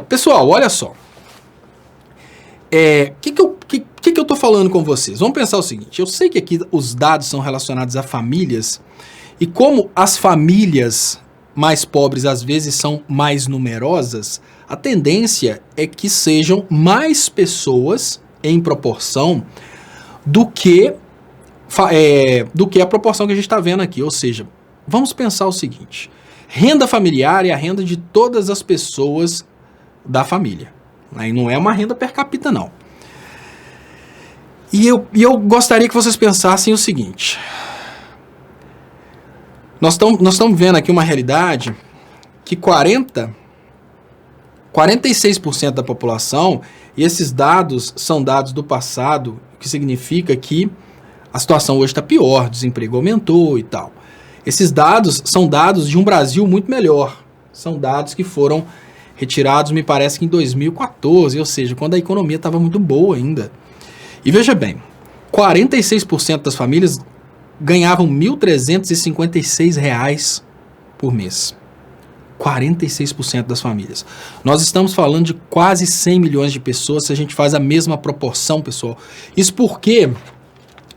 Pessoal, olha só. O que eu tô falando com vocês? Vamos pensar o seguinte, eu sei que aqui os dados são relacionados a famílias, e como as famílias mais pobres às vezes são mais numerosas, a tendência é que sejam mais pessoas em proporção do que a proporção que a gente está vendo aqui. Ou seja, vamos pensar o seguinte, renda familiar é a renda de todas as pessoas da família. Aí não é uma renda per capita, não. E eu gostaria que vocês pensassem o seguinte. Nós estamos vendo aqui uma realidade que 46% da população, e esses dados são dados do passado, o que significa que a situação hoje está pior, o desemprego aumentou e tal. Esses dados são dados de um Brasil muito melhor. São dados que foram retirados, me parece que em 2014, ou seja, quando a economia estava muito boa ainda. E veja bem, 46% das famílias ganhavam R$ 1.356 por mês. 46% das famílias. Nós estamos falando de quase 100 milhões de pessoas se a gente faz a mesma proporção, pessoal. Isso porque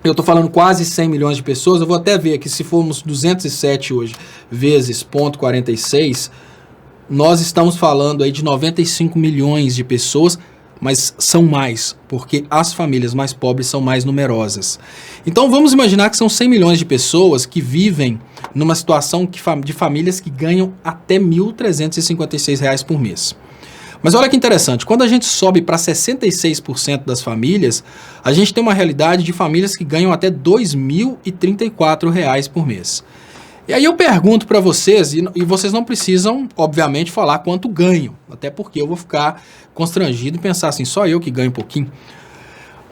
eu estou falando quase 100 milhões de pessoas, eu vou até ver aqui, se formos 207 hoje vezes 0,46, nós estamos falando aí de 95 milhões de pessoas, mas são mais, porque as famílias mais pobres são mais numerosas. Então vamos imaginar que são 100 milhões de pessoas que vivem numa situação de famílias que ganham até R$ 1.356 por mês. Mas olha que interessante, quando a gente sobe para 66% das famílias, a gente tem uma realidade de famílias que ganham até R$ 2.034 por mês. E aí eu pergunto para vocês, e vocês não precisam, obviamente, falar quanto ganham, até porque eu vou ficar constrangido e pensar assim, só eu que ganho um pouquinho.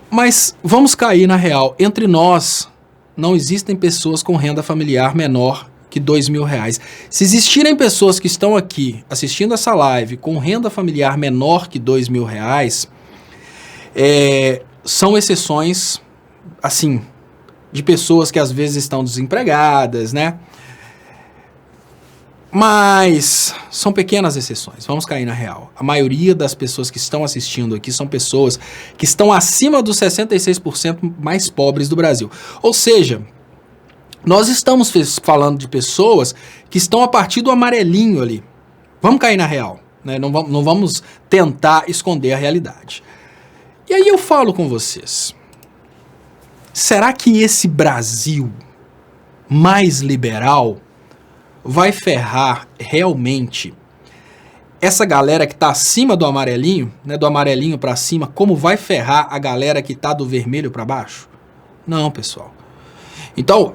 Mas vamos cair na real, entre nós não existem pessoas com renda familiar menor que R$ 2.000. Se existirem pessoas que estão aqui assistindo essa live com renda familiar menor que R$ 2.000, são exceções, assim, de pessoas que às vezes estão desempregadas, né? Mas são pequenas exceções, vamos cair na real. A maioria das pessoas que estão assistindo aqui são pessoas que estão acima dos 66% mais pobres do Brasil. Ou seja, nós estamos falando de pessoas que estão a partir do amarelinho ali. Vamos cair na real, né? Não vamos tentar esconder a realidade. E aí eu falo com vocês, será que esse Brasil mais liberal vai ferrar realmente essa galera que está acima do amarelinho, né, do amarelinho para cima, como vai ferrar a galera que está do vermelho para baixo? Não, pessoal. Então,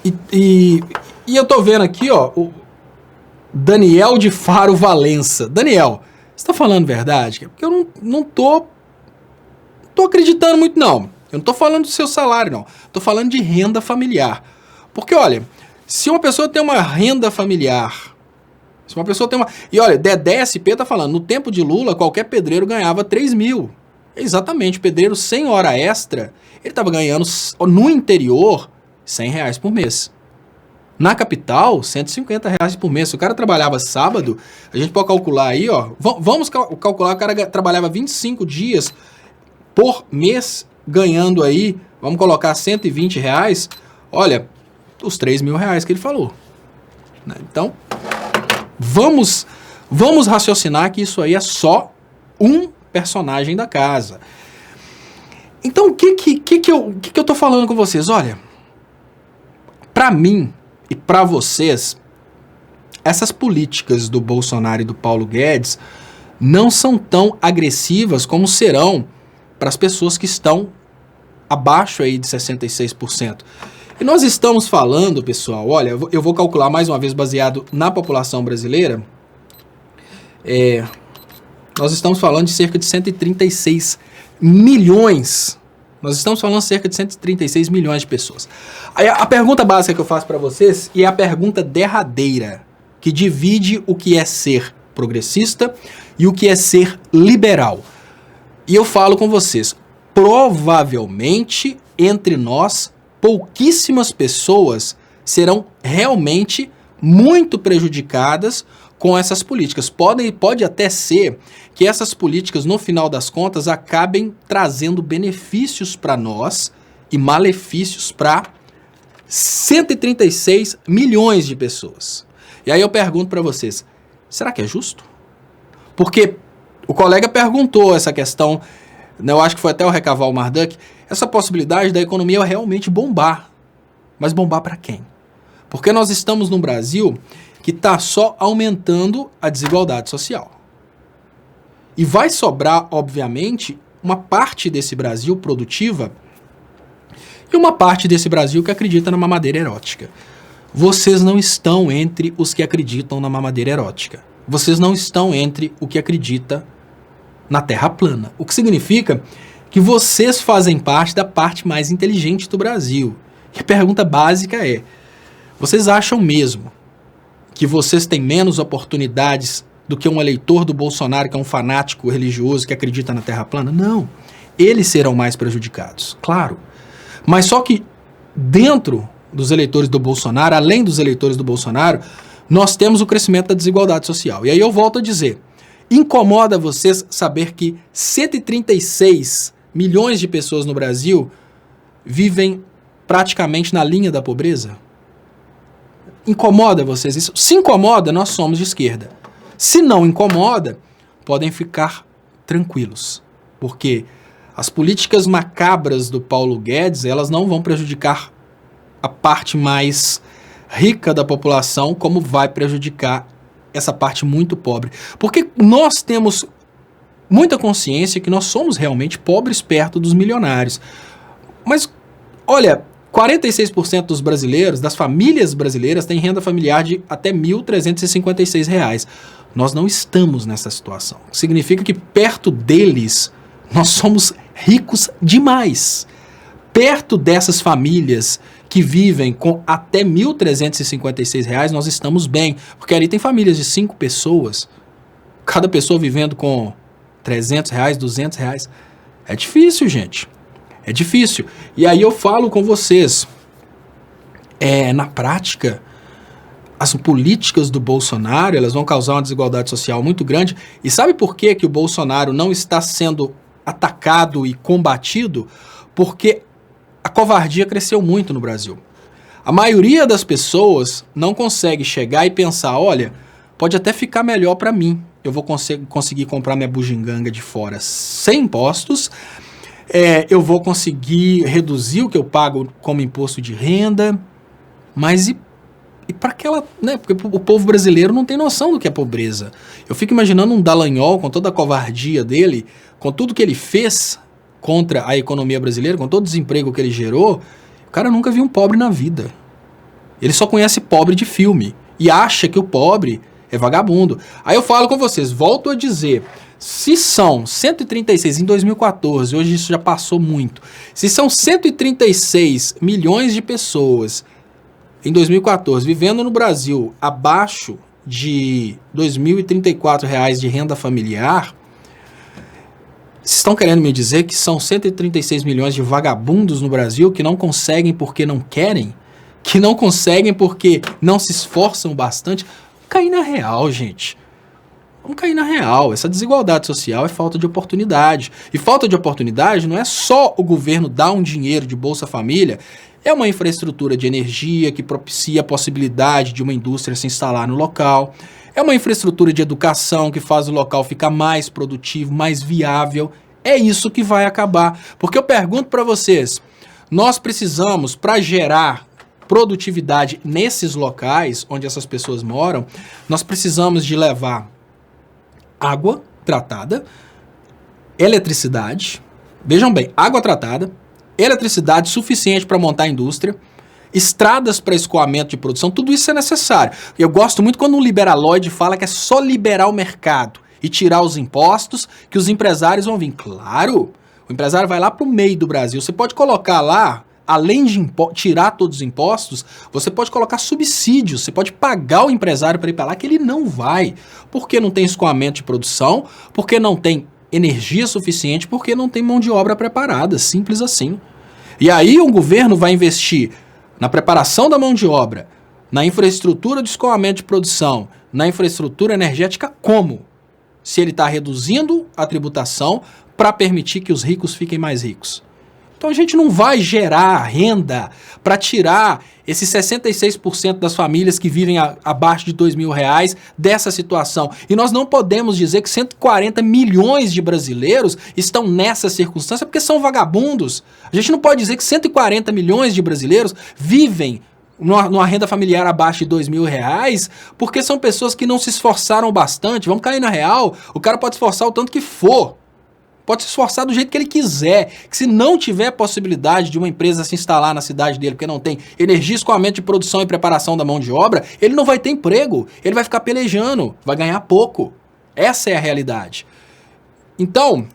E eu tô vendo aqui, ó, o Daniel de Faro Valença. Daniel, você tá falando verdade? Porque eu não tô acreditando muito, não. Eu não tô falando do seu salário, não. Tô falando de renda familiar. Porque, olha, se uma pessoa tem uma renda familiar, se uma pessoa tem uma... E olha, Dedé SP tá falando, no tempo de Lula, qualquer pedreiro ganhava 3 mil. Exatamente, pedreiro sem hora extra, ele tava ganhando no interior R$ 100 por mês. Na capital, R$ 150 por mês. Se o cara trabalhava sábado, a gente pode calcular aí, ó. Vamos calcular, o cara trabalhava 25 dias por mês, ganhando aí, vamos colocar R$ 120. Olha, os R$ 3.000 que ele falou. Então, vamos raciocinar que isso aí é só um personagem da casa. Então, o que eu tô falando com vocês? Olha, para mim e para vocês, essas políticas do Bolsonaro e do Paulo Guedes não são tão agressivas como serão para as pessoas que estão abaixo aí de 66%. E nós estamos falando, pessoal, olha, eu vou calcular mais uma vez baseado na população brasileira, nós estamos falando de cerca de 136 milhões. Nós estamos falando de cerca de 136 milhões de pessoas. Aí a pergunta básica que eu faço para vocês é a pergunta derradeira, que divide o que é ser progressista e o que é ser liberal. E eu falo com vocês, provavelmente entre nós, pouquíssimas pessoas serão realmente muito prejudicadas com essas políticas. Pode até ser que essas políticas, no final das contas, acabem trazendo benefícios para nós e malefícios para 136 milhões de pessoas. E aí eu pergunto para vocês, será que é justo? Porque o colega perguntou essa questão, né, eu acho que foi até o Recaval Marduk, essa possibilidade da economia realmente bombar. Mas bombar para quem? Porque nós estamos num Brasil que está só aumentando a desigualdade social. E vai sobrar, obviamente, uma parte desse Brasil produtiva e uma parte desse Brasil que acredita na mamadeira erótica. Vocês não estão entre os que acreditam na mamadeira erótica. Vocês não estão entre o que acredita na Terra plana. O que significa que vocês fazem parte da parte mais inteligente do Brasil. E a pergunta básica é, vocês acham mesmo que vocês têm menos oportunidades do que um eleitor do Bolsonaro, que é um fanático religioso que acredita na Terra plana? Não. eles serão mais prejudicados, claro. Mas só que dentro dos eleitores do Bolsonaro, além dos eleitores do Bolsonaro, nós temos o crescimento da desigualdade social. E aí eu volto a dizer, incomoda vocês saber que 136 milhões de pessoas no Brasil vivem praticamente na linha da pobreza? Incomoda vocês isso? Se incomoda, nós somos de esquerda. Se não incomoda, podem ficar tranquilos, porque as políticas macabras do Paulo Guedes, elas não vão prejudicar a parte mais rica da população, como vai prejudicar essa parte muito pobre. Porque nós temos muita consciência que nós somos realmente pobres perto dos milionários. Mas, olha, 46% dos brasileiros, das famílias brasileiras, têm renda familiar de até R$ 1.356. Nós não estamos nessa situação. Significa que perto deles, nós somos ricos demais. Perto dessas famílias que vivem com até R$ 1.356, nós estamos bem. Porque ali tem famílias de 5 pessoas, cada pessoa vivendo com R$ 300, R$ 200. É difícil, gente. É difícil. E aí eu falo com vocês, na prática, as políticas do Bolsonaro, elas vão causar uma desigualdade social muito grande. E sabe por que que o Bolsonaro não está sendo atacado e combatido? Porque a covardia cresceu muito no Brasil. A maioria das pessoas não consegue chegar e pensar, olha, pode até ficar melhor para mim. Eu vou conseguir comprar minha bugiganga de fora sem impostos. Eu vou conseguir reduzir o que eu pago como imposto de renda. Mas e para aquela, né? Porque o povo brasileiro não tem noção do que é pobreza. Eu fico imaginando um Dallagnol com toda a covardia dele, com tudo que ele fez contra a economia brasileira, com todo o desemprego que ele gerou. O cara nunca viu um pobre na vida. Ele só conhece pobre de filme e acha que o pobre é vagabundo. Aí eu falo com vocês, volto a dizer, se são 136 em 2014, hoje isso já passou muito, se são 136 milhões de pessoas em 2014, vivendo no Brasil abaixo de R$ 2.034 de renda familiar, vocês estão querendo me dizer que são 136 milhões de vagabundos no Brasil que não conseguem porque não querem? Que não conseguem porque não se esforçam bastante? Vamos cair na real, gente. Vamos cair na real. Essa desigualdade social é falta de oportunidade. E falta de oportunidade não é só o governo dar um dinheiro de Bolsa Família, é uma infraestrutura de energia que propicia a possibilidade de uma indústria se instalar no local. É uma infraestrutura de educação que faz o local ficar mais produtivo, mais viável. É isso que vai acabar. Porque eu pergunto para vocês, nós precisamos, para gerar produtividade nesses locais onde essas pessoas moram, nós precisamos de levar água tratada, eletricidade, vejam bem, água tratada, eletricidade suficiente para montar a indústria, estradas para escoamento de produção, tudo isso é necessário. Eu gosto muito quando um liberaloide fala que é só liberar o mercado e tirar os impostos que os empresários vão vir. Claro, o empresário vai lá para o meio do Brasil. Você pode colocar lá, além de tirar todos os impostos, você pode colocar subsídios, você pode pagar o empresário para ir para lá, que ele não vai. Porque não tem escoamento de produção, porque não tem energia suficiente, porque não tem mão de obra preparada, simples assim. E aí o governo vai investir na preparação da mão de obra, na infraestrutura de escoamento de produção, na infraestrutura energética, como? Se ele está reduzindo a tributação para permitir que os ricos fiquem mais ricos. Então a gente não vai gerar renda para tirar esses 66% das famílias que vivem abaixo de R$ 2.000 dessa situação. E nós não podemos dizer que 140 milhões de brasileiros estão nessa circunstância porque são vagabundos. A gente não pode dizer que 140 milhões de brasileiros vivem numa renda familiar abaixo de R$ 2.000 porque são pessoas que não se esforçaram bastante. Vamos cair na real, o cara pode esforçar o tanto que for. Pode se esforçar do jeito que ele quiser, que se não tiver possibilidade de uma empresa se instalar na cidade dele, porque não tem energia, escoamento de produção e preparação da mão de obra, ele não vai ter emprego, ele vai ficar pelejando, vai ganhar pouco. Essa é a realidade. Então,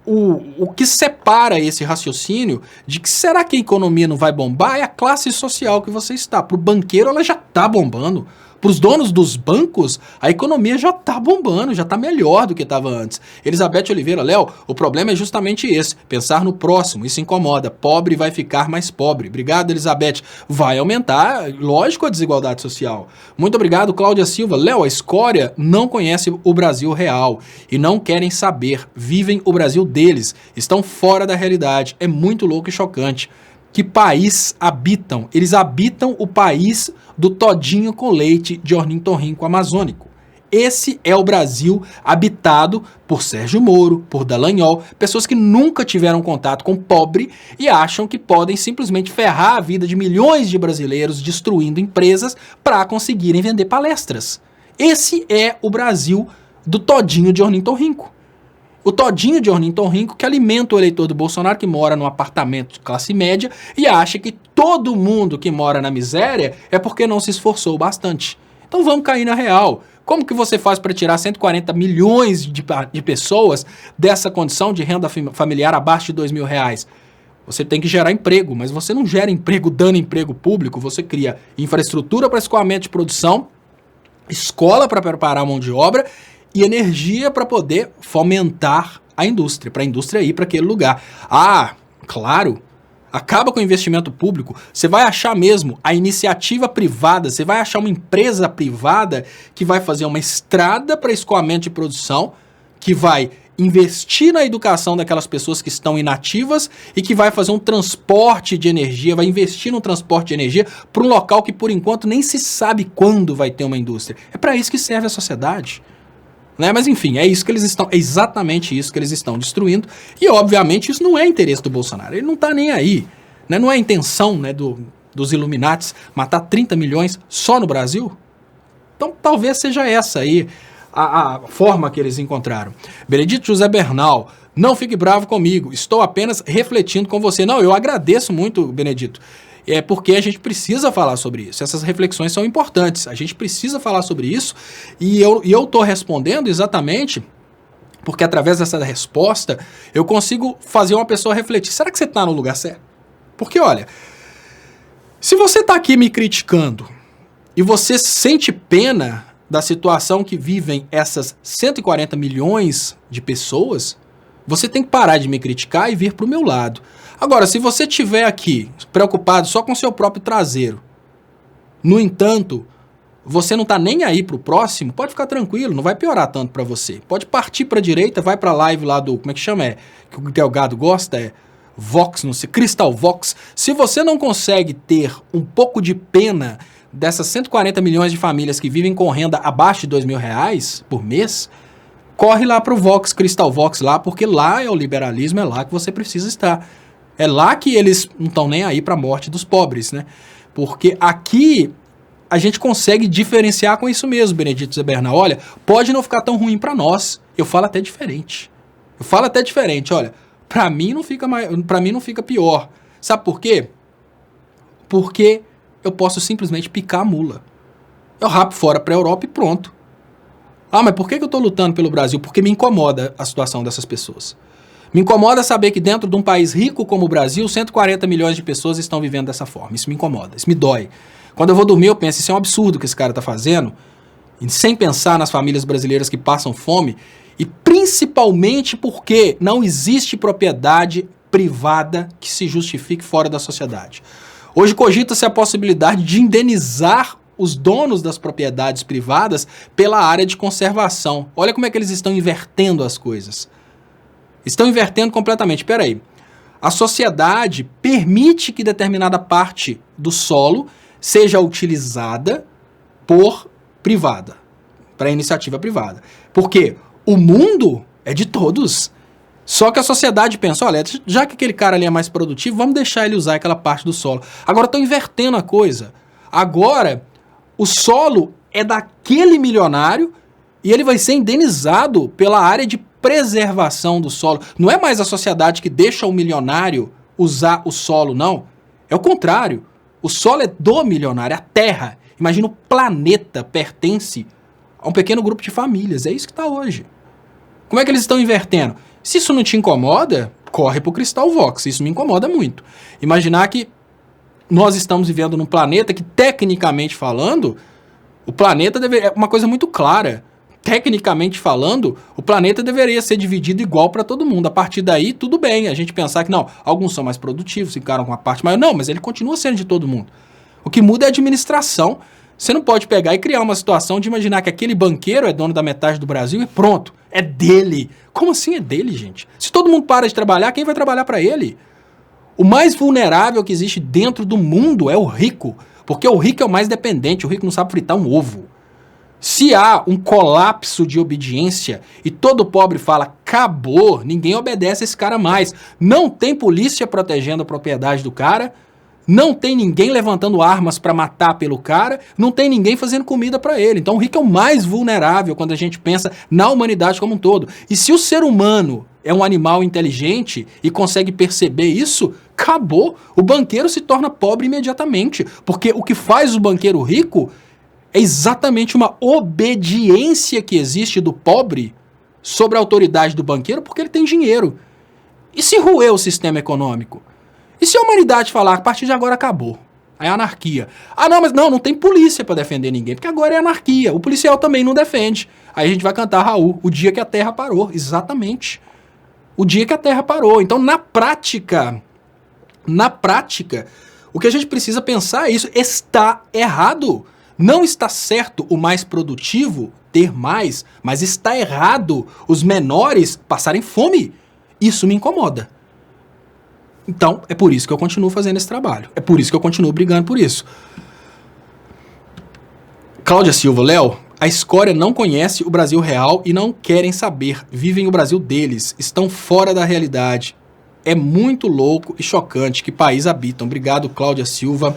o que separa esse raciocínio de que será que a economia não vai bombar é a classe social que você está. Para o banqueiro ela já está bombando, Para os donos dos bancos, a economia já está bombando, já está melhor do que estava antes. Elizabeth Oliveira, Léo, o problema é justamente esse, pensar no próximo, isso incomoda, pobre vai ficar mais pobre. Obrigado, Elizabeth. Vai aumentar, lógico, a desigualdade social. Muito obrigado, Cláudia Silva. Léo, a escória não conhece o Brasil real e não querem saber, vivem o Brasil deles, estão fora da realidade, é muito louco e chocante. Que país habitam? Eles habitam o país do todinho com leite de ornitorrinco amazônico. Esse é o Brasil habitado por Sérgio Moro, por Dallagnol, pessoas que nunca tiveram contato com pobre e acham que podem simplesmente ferrar a vida de milhões de brasileiros destruindo empresas para conseguirem vender palestras. Esse é o Brasil do todinho de ornitorrinco. O todinho de ornitorrinco que alimenta o eleitor do Bolsonaro que mora num apartamento de classe média e acha que todo mundo que mora na miséria é porque não se esforçou bastante. Então vamos cair na real. Como que você faz para tirar 140 milhões de pessoas dessa condição de renda familiar abaixo de R$2.000? Você tem que gerar emprego, mas você não gera emprego dando emprego público, você cria infraestrutura para escoamento de produção, escola para preparar a mão de obra e energia para poder fomentar a indústria, para a indústria ir para aquele lugar. Ah, claro, acaba com o investimento público, você vai achar mesmo a iniciativa privada, você vai achar uma empresa privada que vai fazer uma estrada para escoamento de produção, que vai investir na educação daquelas pessoas que estão inativas e que vai fazer um transporte de energia, vai investir no transporte de energia para um local que por enquanto nem se sabe quando vai ter uma indústria. É para isso que serve a sociedade. Né? Mas enfim, é exatamente isso que eles estão destruindo e obviamente isso não é interesse do Bolsonaro, ele não está nem aí, né? Não é a intenção, né, dos Illuminatis matar 30 milhões só no Brasil? Então talvez seja essa aí a forma que eles encontraram. Benedito José Bernal, não fique bravo comigo, estou apenas refletindo com você. Não, eu agradeço muito, Benedito. É porque a gente precisa falar sobre isso. Essas reflexões são importantes. A gente precisa falar sobre isso. E eu estou respondendo exatamente porque através dessa resposta eu consigo fazer uma pessoa refletir. Será que você está no lugar certo? Porque, olha, se você está aqui me criticando e você sente pena da situação que vivem essas 140 milhões de pessoas, você tem que parar de me criticar e vir para o meu lado. Agora, se você estiver aqui preocupado só com seu próprio traseiro, no entanto, você não está nem aí para o próximo, pode ficar tranquilo, não vai piorar tanto para você. Pode partir para a direita, vai para a live lá do, como é que chama? Que o Delgado gosta, Vox, não sei, Crystal Vox. Se você não consegue ter um pouco de pena dessas 140 milhões de famílias que vivem com renda abaixo de R$2.000 por mês, corre lá para o Vox, Crystal Vox lá, porque lá é o liberalismo, é lá que você precisa estar. É lá que eles não estão nem aí para a morte dos pobres, né? Porque aqui a gente consegue diferenciar com isso mesmo, Benedito Zé Bernal. Olha, pode não ficar tão ruim para nós. Eu falo até diferente. Olha, para mim não fica pior. Sabe por quê? Porque eu posso simplesmente picar a mula. Eu rapo fora para a Europa e pronto. Ah, mas por que eu estou lutando pelo Brasil? Porque me incomoda a situação dessas pessoas. Me incomoda saber que dentro de um país rico como o Brasil, 140 milhões de pessoas estão vivendo dessa forma. Isso me incomoda, isso me dói. Quando eu vou dormir, eu penso, isso é um absurdo que esse cara está fazendo, e sem pensar nas famílias brasileiras que passam fome, e principalmente porque não existe propriedade privada que se justifique fora da sociedade. Hoje cogita-se a possibilidade de indenizar os donos das propriedades privadas pela área de conservação. Olha como é que eles estão invertendo as coisas. Estão invertendo completamente. Espera aí. A sociedade permite que determinada parte do solo seja utilizada por privada, para iniciativa privada. Porque o mundo é de todos. Só que a sociedade pensa, olha, já que aquele cara ali é mais produtivo, vamos deixar ele usar aquela parte do solo. Agora estão invertendo a coisa. Agora, o solo é daquele milionário e ele vai ser indenizado pela área de preservação do solo. Não é mais a sociedade que deixa o milionário usar o solo, não. É o contrário. O solo é do milionário, a terra. Imagina, o planeta pertence a um pequeno grupo de famílias. É isso que está hoje. Como é que eles estão invertendo? Se isso não te incomoda, corre para o Crystal Vox. Isso me incomoda muito. Imaginar que nós estamos vivendo num planeta que, tecnicamente falando, O planeta deveria... É uma coisa muito clara. Tecnicamente falando, o planeta deveria ser dividido igual para todo mundo. A partir daí, tudo bem. A gente pensar que, não, alguns são mais produtivos, ficaram com uma parte maior. Não, mas ele continua sendo de todo mundo. O que muda é a administração. Você não pode pegar e criar uma situação de imaginar que aquele banqueiro é dono da metade do Brasil e pronto, é dele. Como assim é dele, gente? Se todo mundo para de trabalhar, quem vai trabalhar para ele? O mais vulnerável que existe dentro do mundo é o rico. Porque o rico é o mais dependente, o rico não sabe fritar um ovo. Se há um colapso de obediência e todo pobre fala, acabou, ninguém obedece a esse cara mais. Não tem polícia protegendo a propriedade do cara, não tem ninguém levantando armas para matar pelo cara, não tem ninguém fazendo comida para ele. Então o rico é o mais vulnerável quando a gente pensa na humanidade como um todo. E se o ser humano é um animal inteligente e consegue perceber isso, acabou. O banqueiro se torna pobre imediatamente, porque o que faz o banqueiro rico é exatamente uma obediência que existe do pobre sobre a autoridade do banqueiro porque ele tem dinheiro. E se ruir o sistema econômico? E se a humanidade falar, a partir de agora acabou? Aí é anarquia. Ah, não, mas não tem polícia para defender ninguém, porque agora é anarquia. O policial também não defende. Aí a gente vai cantar Raul, o dia que a Terra parou. Exatamente. O dia que a Terra parou. Então, na prática, o que a gente precisa pensar é isso. Está errado. Não está certo o mais produtivo ter mais, mas está errado os menores passarem fome. Isso me incomoda. Então, é por isso que eu continuo fazendo esse trabalho. É por isso que eu continuo brigando por isso. Cláudia Silva, Léo, a escória não conhece o Brasil real e não querem saber. Vivem o Brasil deles. Estão fora da realidade. É muito louco e chocante que país habitam. Obrigado, Cláudia Silva.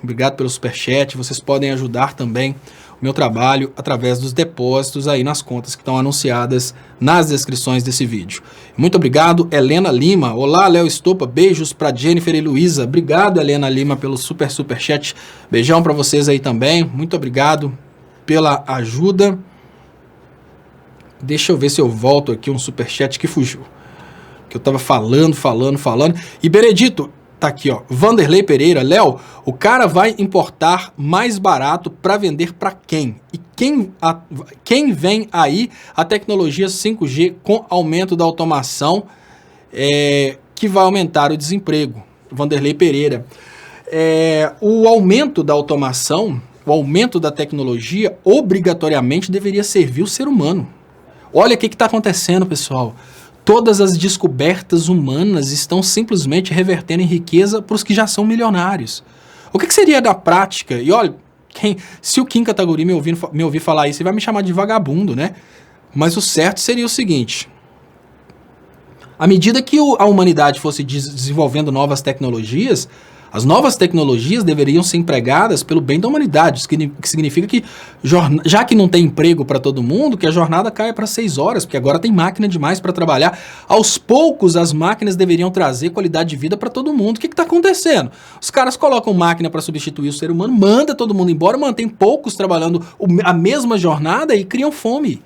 Obrigado pelo superchat. Vocês podem ajudar também o meu trabalho através dos depósitos aí nas contas que estão anunciadas nas descrições desse vídeo. Muito obrigado, Helena Lima. Olá, Léo Estopa. Beijos para Jennifer e Luísa. Obrigado, Helena Lima, pelo superchat. Beijão para vocês aí também. Muito obrigado pela ajuda. Deixa eu ver se eu volto aqui um superchat que fugiu. Que eu tava falando. E Benedito, tá aqui, ó. Vanderlei Pereira, Léo, o cara vai importar mais barato para vender para quem? E quem vem aí a tecnologia 5G com aumento da automação que vai aumentar o desemprego? Vanderlei Pereira. O aumento da automação, o aumento da tecnologia, obrigatoriamente deveria servir o ser humano. Olha o que está acontecendo, pessoal. Todas as descobertas humanas estão simplesmente revertendo em riqueza para os que já são milionários. O que seria da prática? E olha, se o Kim Kataguiri me ouvir falar isso, ele vai me chamar de vagabundo, né? Mas o certo seria o seguinte. À medida que a humanidade fosse desenvolvendo novas tecnologias, as novas tecnologias deveriam ser empregadas pelo bem da humanidade, o que significa que, já que não tem emprego para todo mundo, que a jornada caia para 6 horas, porque agora tem máquina demais para trabalhar. Aos poucos, as máquinas deveriam trazer qualidade de vida para todo mundo. O que está acontecendo? Os caras colocam máquina para substituir o ser humano, manda todo mundo embora, mantém poucos trabalhando a mesma jornada e criam fome.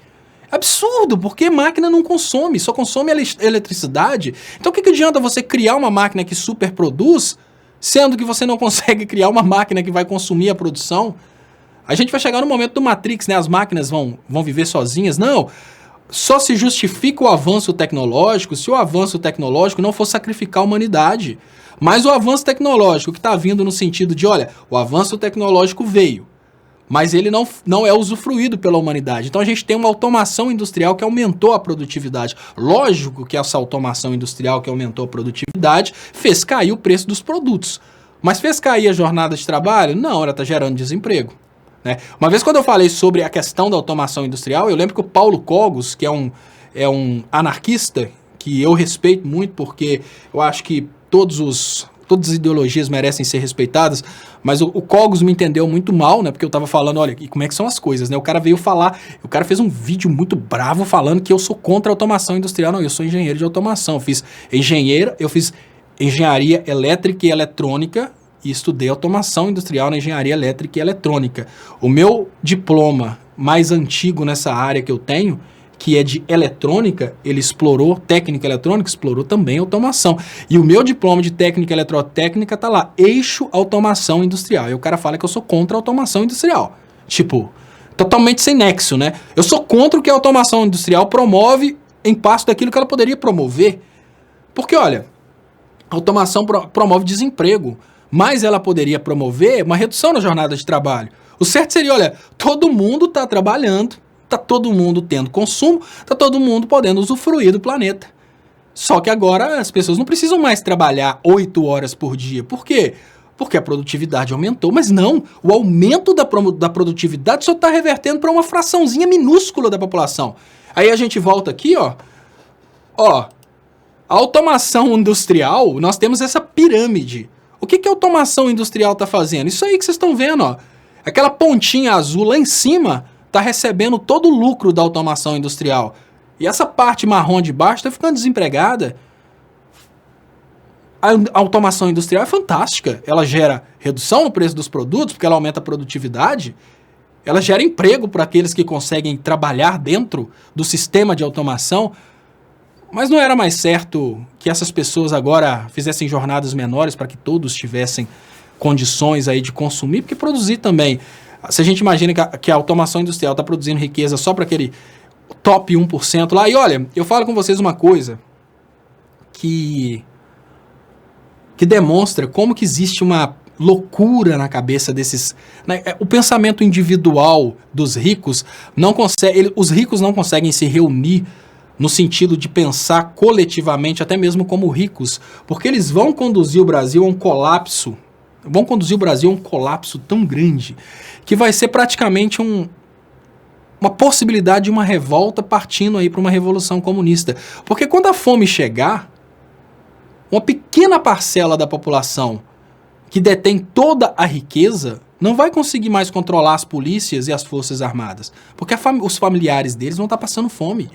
Absurdo, porque máquina não consome, só consome eletricidade. Então o que adianta você criar uma máquina que superproduz, sendo que você não consegue criar uma máquina que vai consumir a produção? A gente vai chegar no momento do Matrix, né? As máquinas vão viver sozinhas. Não, só se justifica o avanço tecnológico se o avanço tecnológico não for sacrificar a humanidade. Mas o avanço tecnológico que está vindo no sentido de, olha, o avanço tecnológico veio, mas ele não é usufruído pela humanidade. Então a gente tem uma automação industrial que aumentou a produtividade. Lógico que essa automação industrial que aumentou a produtividade fez cair o preço dos produtos. Mas fez cair a jornada de trabalho? Não, ela está gerando desemprego. Né? Uma vez quando eu falei sobre a questão da automação industrial, eu lembro que o Paulo Cogos, que é um anarquista, que eu respeito muito porque eu acho que todas as ideologias merecem ser respeitadas, mas o Cogos me entendeu muito mal, né? Porque eu tava falando, olha, e como é que são as coisas, né? O cara veio falar, o cara fez um vídeo muito bravo falando que eu sou contra a automação industrial. Não, eu sou engenheiro de automação. Eu fiz engenharia elétrica e eletrônica e estudei automação industrial na engenharia elétrica e eletrônica. O meu diploma mais antigo nessa área que eu tenho, que é de eletrônica, ele explorou, técnica eletrônica, explorou também automação. E o meu diploma de técnica eletrotécnica tá lá, eixo automação industrial. E o cara fala que eu sou contra a automação industrial. Tipo, totalmente sem nexo, né? Eu sou contra o que a automação industrial promove em passo daquilo que ela poderia promover. Porque, olha, a automação promove desemprego, mas ela poderia promover uma redução na jornada de trabalho. O certo seria, olha, todo mundo está trabalhando, está todo mundo tendo consumo, está todo mundo podendo usufruir do planeta. Só que agora as pessoas não precisam mais trabalhar 8 horas por dia. Por quê? Porque a produtividade aumentou. Mas não, o aumento da produtividade só está revertendo para uma fraçãozinha minúscula da população. Aí a gente volta aqui, ó. A automação industrial, nós temos essa pirâmide. O que a automação industrial está fazendo? Isso aí que vocês estão vendo, ó. Aquela pontinha azul lá em cima está recebendo todo o lucro da automação industrial. E essa parte marrom de baixo está ficando desempregada. A automação industrial é fantástica. Ela gera redução no preço dos produtos, porque ela aumenta a produtividade. Ela gera emprego para aqueles que conseguem trabalhar dentro do sistema de automação. Mas não era mais certo que essas pessoas agora fizessem jornadas menores para que todos tivessem condições aí de consumir, porque produzir também. Se a gente imagina que a automação industrial está produzindo riqueza só para aquele top 1% lá, e olha, eu falo com vocês uma coisa que demonstra como que existe uma loucura na cabeça desses... Né, o pensamento individual dos ricos não consegue... Os ricos não conseguem se reunir no sentido de pensar coletivamente, até mesmo como ricos, porque eles vão conduzir o Brasil a um colapso, tão grande, que vai ser praticamente uma possibilidade de uma revolta partindo aí para uma revolução comunista. Porque quando a fome chegar, uma pequena parcela da população que detém toda a riqueza não vai conseguir mais controlar as polícias e as forças armadas, porque os familiares deles vão estar passando fome.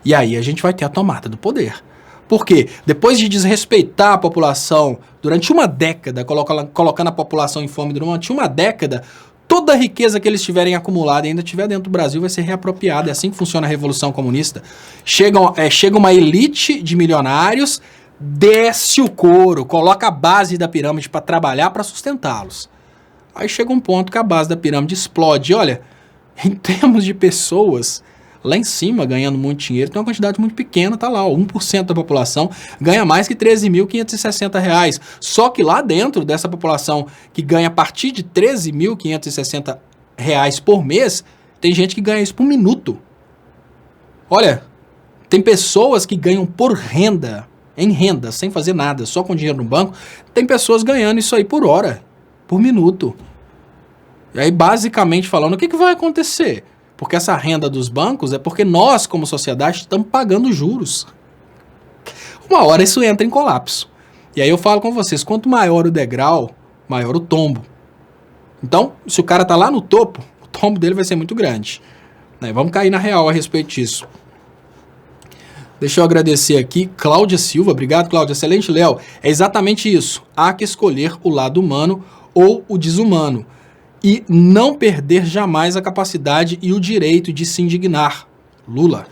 E aí a gente vai ter a tomada do poder. Porque depois de desrespeitar a população durante uma década, colocando a população em fome durante uma década, toda a riqueza que eles tiverem acumulada e ainda tiver dentro do Brasil vai ser reapropriada. É assim que funciona a Revolução Comunista. Chega uma elite de milionários, desce o couro, coloca a base da pirâmide para trabalhar, para sustentá-los. Aí chega um ponto que a base da pirâmide explode. Olha, em termos de pessoas... Lá em cima, ganhando muito dinheiro, tem uma quantidade muito pequena, tá lá, ó, 1% da população ganha mais que R$13.560. Só que lá dentro dessa população que ganha a partir de R$13.560 por mês, tem gente que ganha isso por minuto. Olha, tem pessoas que ganham por renda, em renda, sem fazer nada, só com dinheiro no banco. Tem pessoas ganhando isso aí por hora, por minuto. E aí, basicamente falando, o que vai acontecer? Porque essa renda dos bancos é porque nós, como sociedade, estamos pagando juros. Uma hora isso entra em colapso. E aí eu falo com vocês, quanto maior o degrau, maior o tombo. Então, se o cara está lá no topo, o tombo dele vai ser muito grande. Né? Vamos cair na real a respeito disso. Deixa eu agradecer aqui, Cláudia Silva. Obrigado, Cláudia. Excelente, Léo. É exatamente isso. Há que escolher o lado humano ou o desumano. E não perder jamais a capacidade e o direito de se indignar. Lula.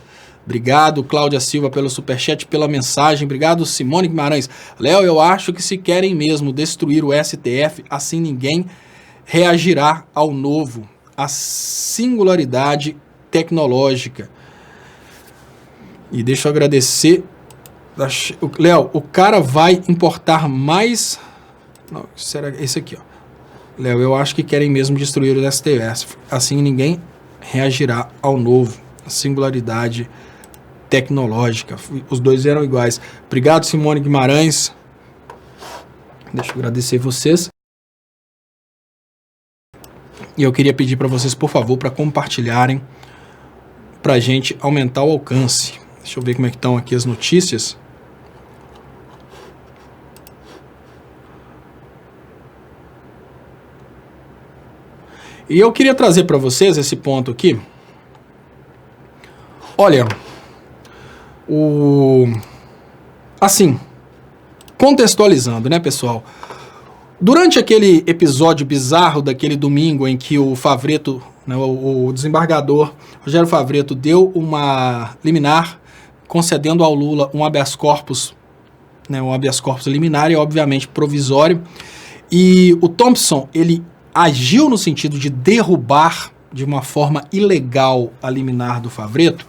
Obrigado, Cláudia Silva, pelo superchat, pela mensagem. Obrigado, Simone Guimarães. Léo, eu acho que se querem mesmo destruir o STF, assim ninguém reagirá ao novo. A singularidade tecnológica. E deixa eu agradecer. Léo, o cara vai importar mais... Não, será esse aqui, ó. Léo, eu acho que querem mesmo destruir o STF. Assim ninguém reagirá ao novo. A singularidade tecnológica. Os dois eram iguais. Obrigado, Simone Guimarães. Deixa eu agradecer vocês. E eu queria pedir para vocês, por favor, para compartilharem, para a gente aumentar o alcance. Deixa eu ver como é que estão aqui as notícias. E eu queria trazer para vocês esse ponto aqui. Olha, assim, contextualizando, né, pessoal? Durante aquele episódio bizarro daquele domingo em que o Favretto né, o desembargador Rogério Favretto deu uma liminar concedendo ao Lula um habeas corpus, né, um habeas corpus liminar e obviamente provisório, e o Thompson, ele agiu no sentido de derrubar de uma forma ilegal a liminar do Favretto.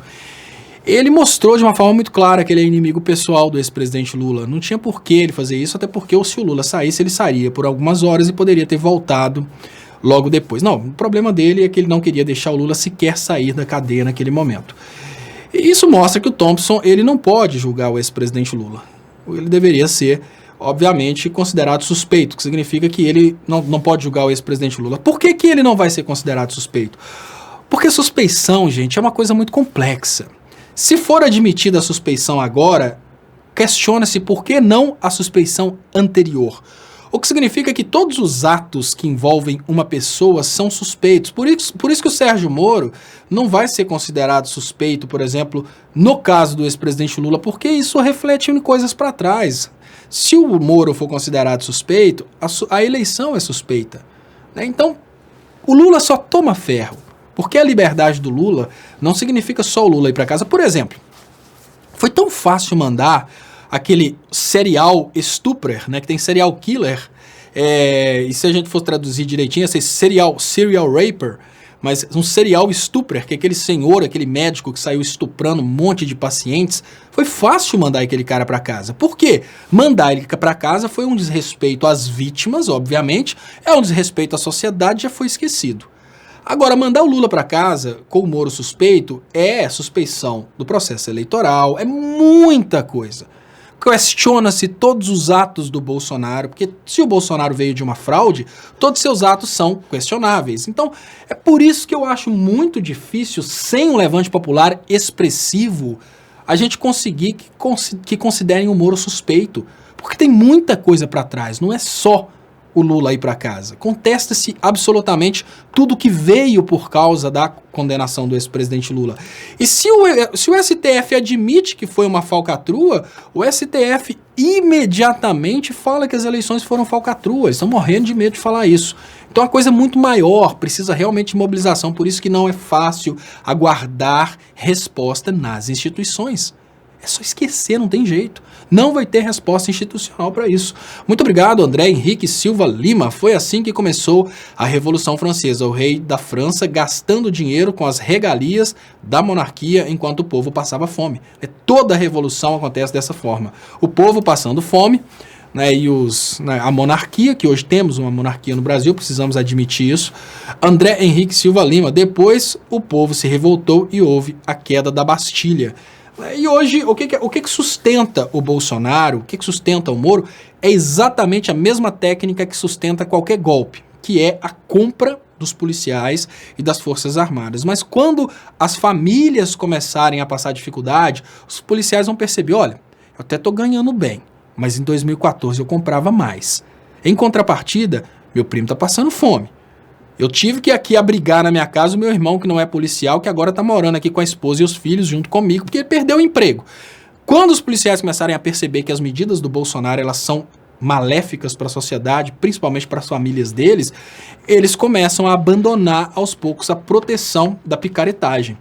Ele mostrou de uma forma muito clara que ele é inimigo pessoal do ex-presidente Lula. Não tinha por que ele fazer isso, até porque se o Lula saísse, ele sairia por algumas horas e poderia ter voltado logo depois. Não, o problema dele é que ele não queria deixar o Lula sequer sair da cadeia naquele momento. E isso mostra que o Thompson, ele não pode julgar o ex-presidente Lula. Ele deveria ser, obviamente, considerado suspeito, que significa que ele não pode julgar o ex-presidente Lula. Por que ele não vai ser considerado suspeito? Porque suspeição, gente, é uma coisa muito complexa. Se for admitida a suspeição agora, questiona-se por que não a suspeição anterior. O que significa que todos os atos que envolvem uma pessoa são suspeitos. Por isso que o Sérgio Moro não vai ser considerado suspeito, por exemplo, no caso do ex-presidente Lula, porque isso reflete em coisas para trás. Se o Moro for considerado suspeito, a eleição é suspeita, né? Então, o Lula só toma ferro. Porque a liberdade do Lula não significa só o Lula ir para casa. Por exemplo, foi tão fácil mandar aquele serial stuprer, né, que tem serial killer, e se a gente for traduzir direitinho, esse serial raper, mas um serial stuprer, que é aquele senhor, aquele médico que saiu estuprando um monte de pacientes, foi fácil mandar aquele cara para casa. Por quê? Mandar ele para casa foi um desrespeito às vítimas, obviamente, é um desrespeito à sociedade, já foi esquecido. Agora, mandar o Lula para casa com o Moro suspeito é suspeição do processo eleitoral, é muita coisa. Questiona-se todos os atos do Bolsonaro, porque se o Bolsonaro veio de uma fraude, todos seus atos são questionáveis. Então, é por isso que eu acho muito difícil, sem um levante popular expressivo, a gente conseguir que considerem o Moro suspeito. Porque tem muita coisa para trás, não é só o Lula ir para casa. Contesta-se absolutamente tudo que veio por causa da condenação do ex-presidente Lula. E se o STF admite que foi uma falcatrua, o STF imediatamente fala que as eleições foram falcatruas. Estão morrendo de medo de falar isso. Então é uma coisa muito maior, precisa realmente de mobilização, por isso que não é fácil aguardar resposta nas instituições. É só esquecer, não tem jeito. Não vai ter resposta institucional para isso. Muito obrigado, André Henrique Silva Lima. Foi assim que começou a Revolução Francesa. O rei da França gastando dinheiro com as regalias da monarquia enquanto o povo passava fome. Toda a revolução acontece dessa forma. O povo passando fome, né, e a monarquia, que hoje temos uma monarquia no Brasil, precisamos admitir isso. André Henrique Silva Lima. Depois o povo se revoltou e houve a queda da Bastilha. E hoje, o que sustenta o Bolsonaro, o que sustenta o Moro, é exatamente a mesma técnica que sustenta qualquer golpe, que é a compra dos policiais e das Forças Armadas. Mas quando as famílias começarem a passar dificuldade, os policiais vão perceber, olha, eu até estou ganhando bem, mas em 2014 eu comprava mais. Em contrapartida, meu primo está passando fome. Eu tive que aqui abrigar na minha casa o meu irmão, que não é policial, que agora está morando aqui com a esposa e os filhos junto comigo, porque ele perdeu o emprego. Quando os policiais começarem a perceber que as medidas do Bolsonaro elas são maléficas para a sociedade, principalmente para as famílias deles, eles começam a abandonar aos poucos a proteção da picaretagem.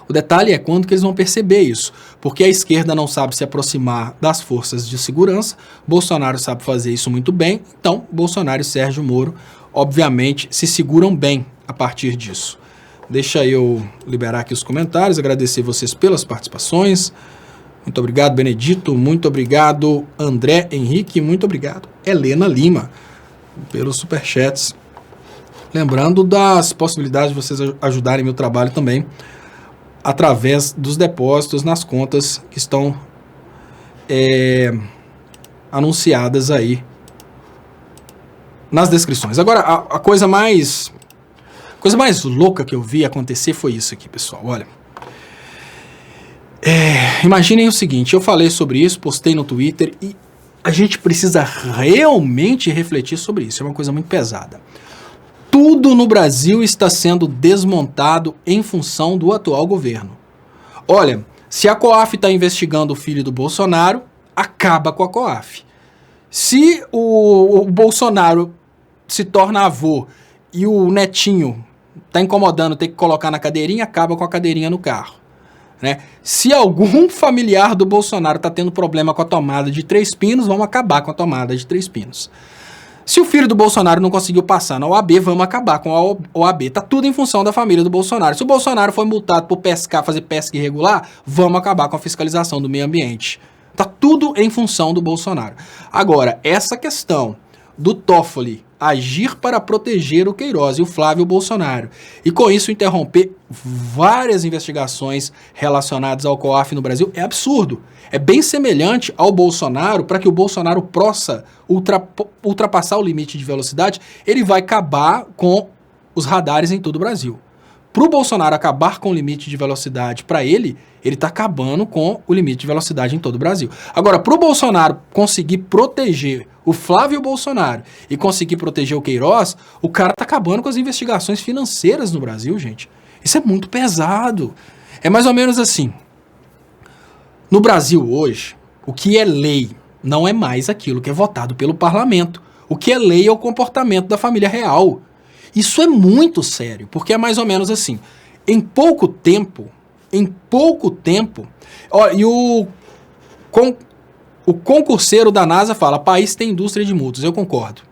O detalhe é quando que eles vão perceber isso, porque a esquerda não sabe se aproximar das forças de segurança, Bolsonaro sabe fazer isso muito bem, então Bolsonaro e Sérgio Moro obviamente se seguram bem a partir disso. Deixa eu liberar aqui os comentários, agradecer vocês pelas participações. Muito obrigado, Benedito. Muito obrigado, André Henrique. Muito obrigado, Helena Lima, pelos superchats. Lembrando das possibilidades de vocês ajudarem meu trabalho também através dos depósitos nas contas que estão anunciadas aí nas descrições. Agora, a coisa mais louca que eu vi acontecer foi isso aqui, pessoal. Olha, imaginem o seguinte, eu falei sobre isso, postei no Twitter e a gente precisa realmente refletir sobre isso. É uma coisa muito pesada. Tudo no Brasil está sendo desmontado em função do atual governo. Olha, se a COAF está investigando o filho do Bolsonaro, acaba com a COAF. Se o Bolsonaro se torna avô e o netinho, Tá incomodando, tem que colocar na cadeirinha, acaba com a cadeirinha no carro. Né? Se algum familiar do Bolsonaro está tendo problema com a tomada de 3 pinos, vamos acabar com a tomada de 3 pinos. Se o filho do Bolsonaro não conseguiu passar na OAB, vamos acabar com a OAB. Tá tudo em função da família do Bolsonaro. Se o Bolsonaro foi multado por pescar, fazer pesca irregular, vamos acabar com a fiscalização do meio ambiente. Tá tudo em função do Bolsonaro. Agora, essa questão do Toffoli agir para proteger o Queiroz e o Flávio Bolsonaro, e com isso interromper várias investigações relacionadas ao COAF no Brasil, é absurdo. É bem semelhante ao Bolsonaro, para que o Bolsonaro possa ultrapassar o limite de velocidade, ele vai acabar com os radares em todo o Brasil. Para o Bolsonaro acabar com o limite de velocidade, para ele está acabando com o limite de velocidade em todo o Brasil. Agora, para o Bolsonaro conseguir proteger o Flávio Bolsonaro e conseguir proteger o Queiroz, o cara está acabando com as investigações financeiras no Brasil, gente. Isso é muito pesado. É mais ou menos assim. No Brasil hoje, o que é lei não é mais aquilo que é votado pelo parlamento. O que é lei é o comportamento da família real. Isso é muito sério, porque é mais ou menos assim. Em pouco tempo, ó, e o concurseiro da NASA fala, país tem indústria de multas. Eu concordo.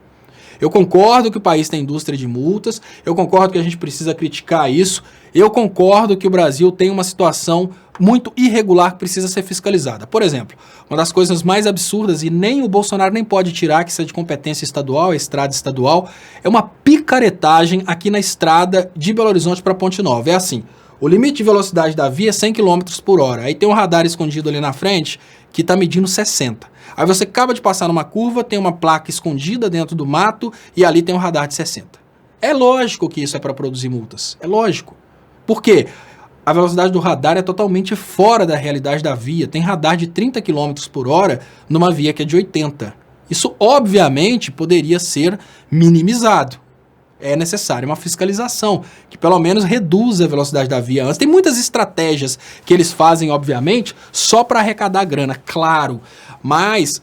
Eu concordo que o país tem indústria de multas, eu concordo que a gente precisa criticar isso, eu concordo que o Brasil tem uma situação muito irregular que precisa ser fiscalizada. Por exemplo, uma das coisas mais absurdas, e nem o Bolsonaro nem pode tirar, que isso é de competência estadual, é estrada estadual, é uma picaretagem aqui na estrada de Belo Horizonte para Ponte Nova. É assim, o limite de velocidade da via é 100 km por hora, aí tem um radar escondido ali na frente que está medindo 60. Aí você acaba de passar numa curva, tem uma placa escondida dentro do mato e ali tem um radar de 60. É lógico que isso é para produzir multas. É lógico. Por quê? A velocidade do radar é totalmente fora da realidade da via. Tem radar de 30 km por hora numa via que é de 80. Isso, obviamente, poderia ser minimizado. É necessária uma fiscalização, que pelo menos reduza a velocidade da via antes. Tem muitas estratégias que eles fazem, obviamente, só para arrecadar grana, claro. Mas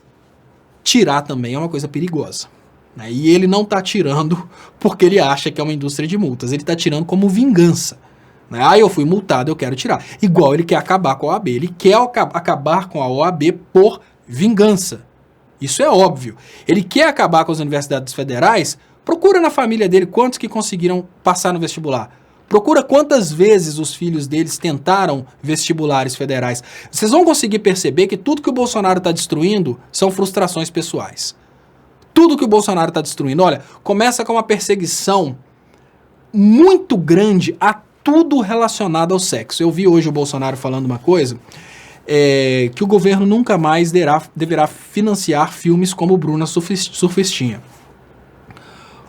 tirar também é uma coisa perigosa. Né? E ele não está tirando porque ele acha que é uma indústria de multas. Ele está tirando como vingança. Né? Ah, eu fui multado, eu quero tirar. Igual ele quer acabar com a OAB. Ele quer acabar com a OAB por vingança. Isso é óbvio. Ele quer acabar com as universidades federais. Procura na família dele quantos que conseguiram passar no vestibular. Procura quantas vezes os filhos deles tentaram vestibulares federais. Vocês vão conseguir perceber que tudo que o Bolsonaro está destruindo são frustrações pessoais. Tudo que o Bolsonaro está destruindo. Olha, começa com uma perseguição muito grande a tudo relacionado ao sexo. Eu vi hoje o Bolsonaro falando uma coisa, que o governo nunca mais deverá financiar filmes como Bruna Surfistinha.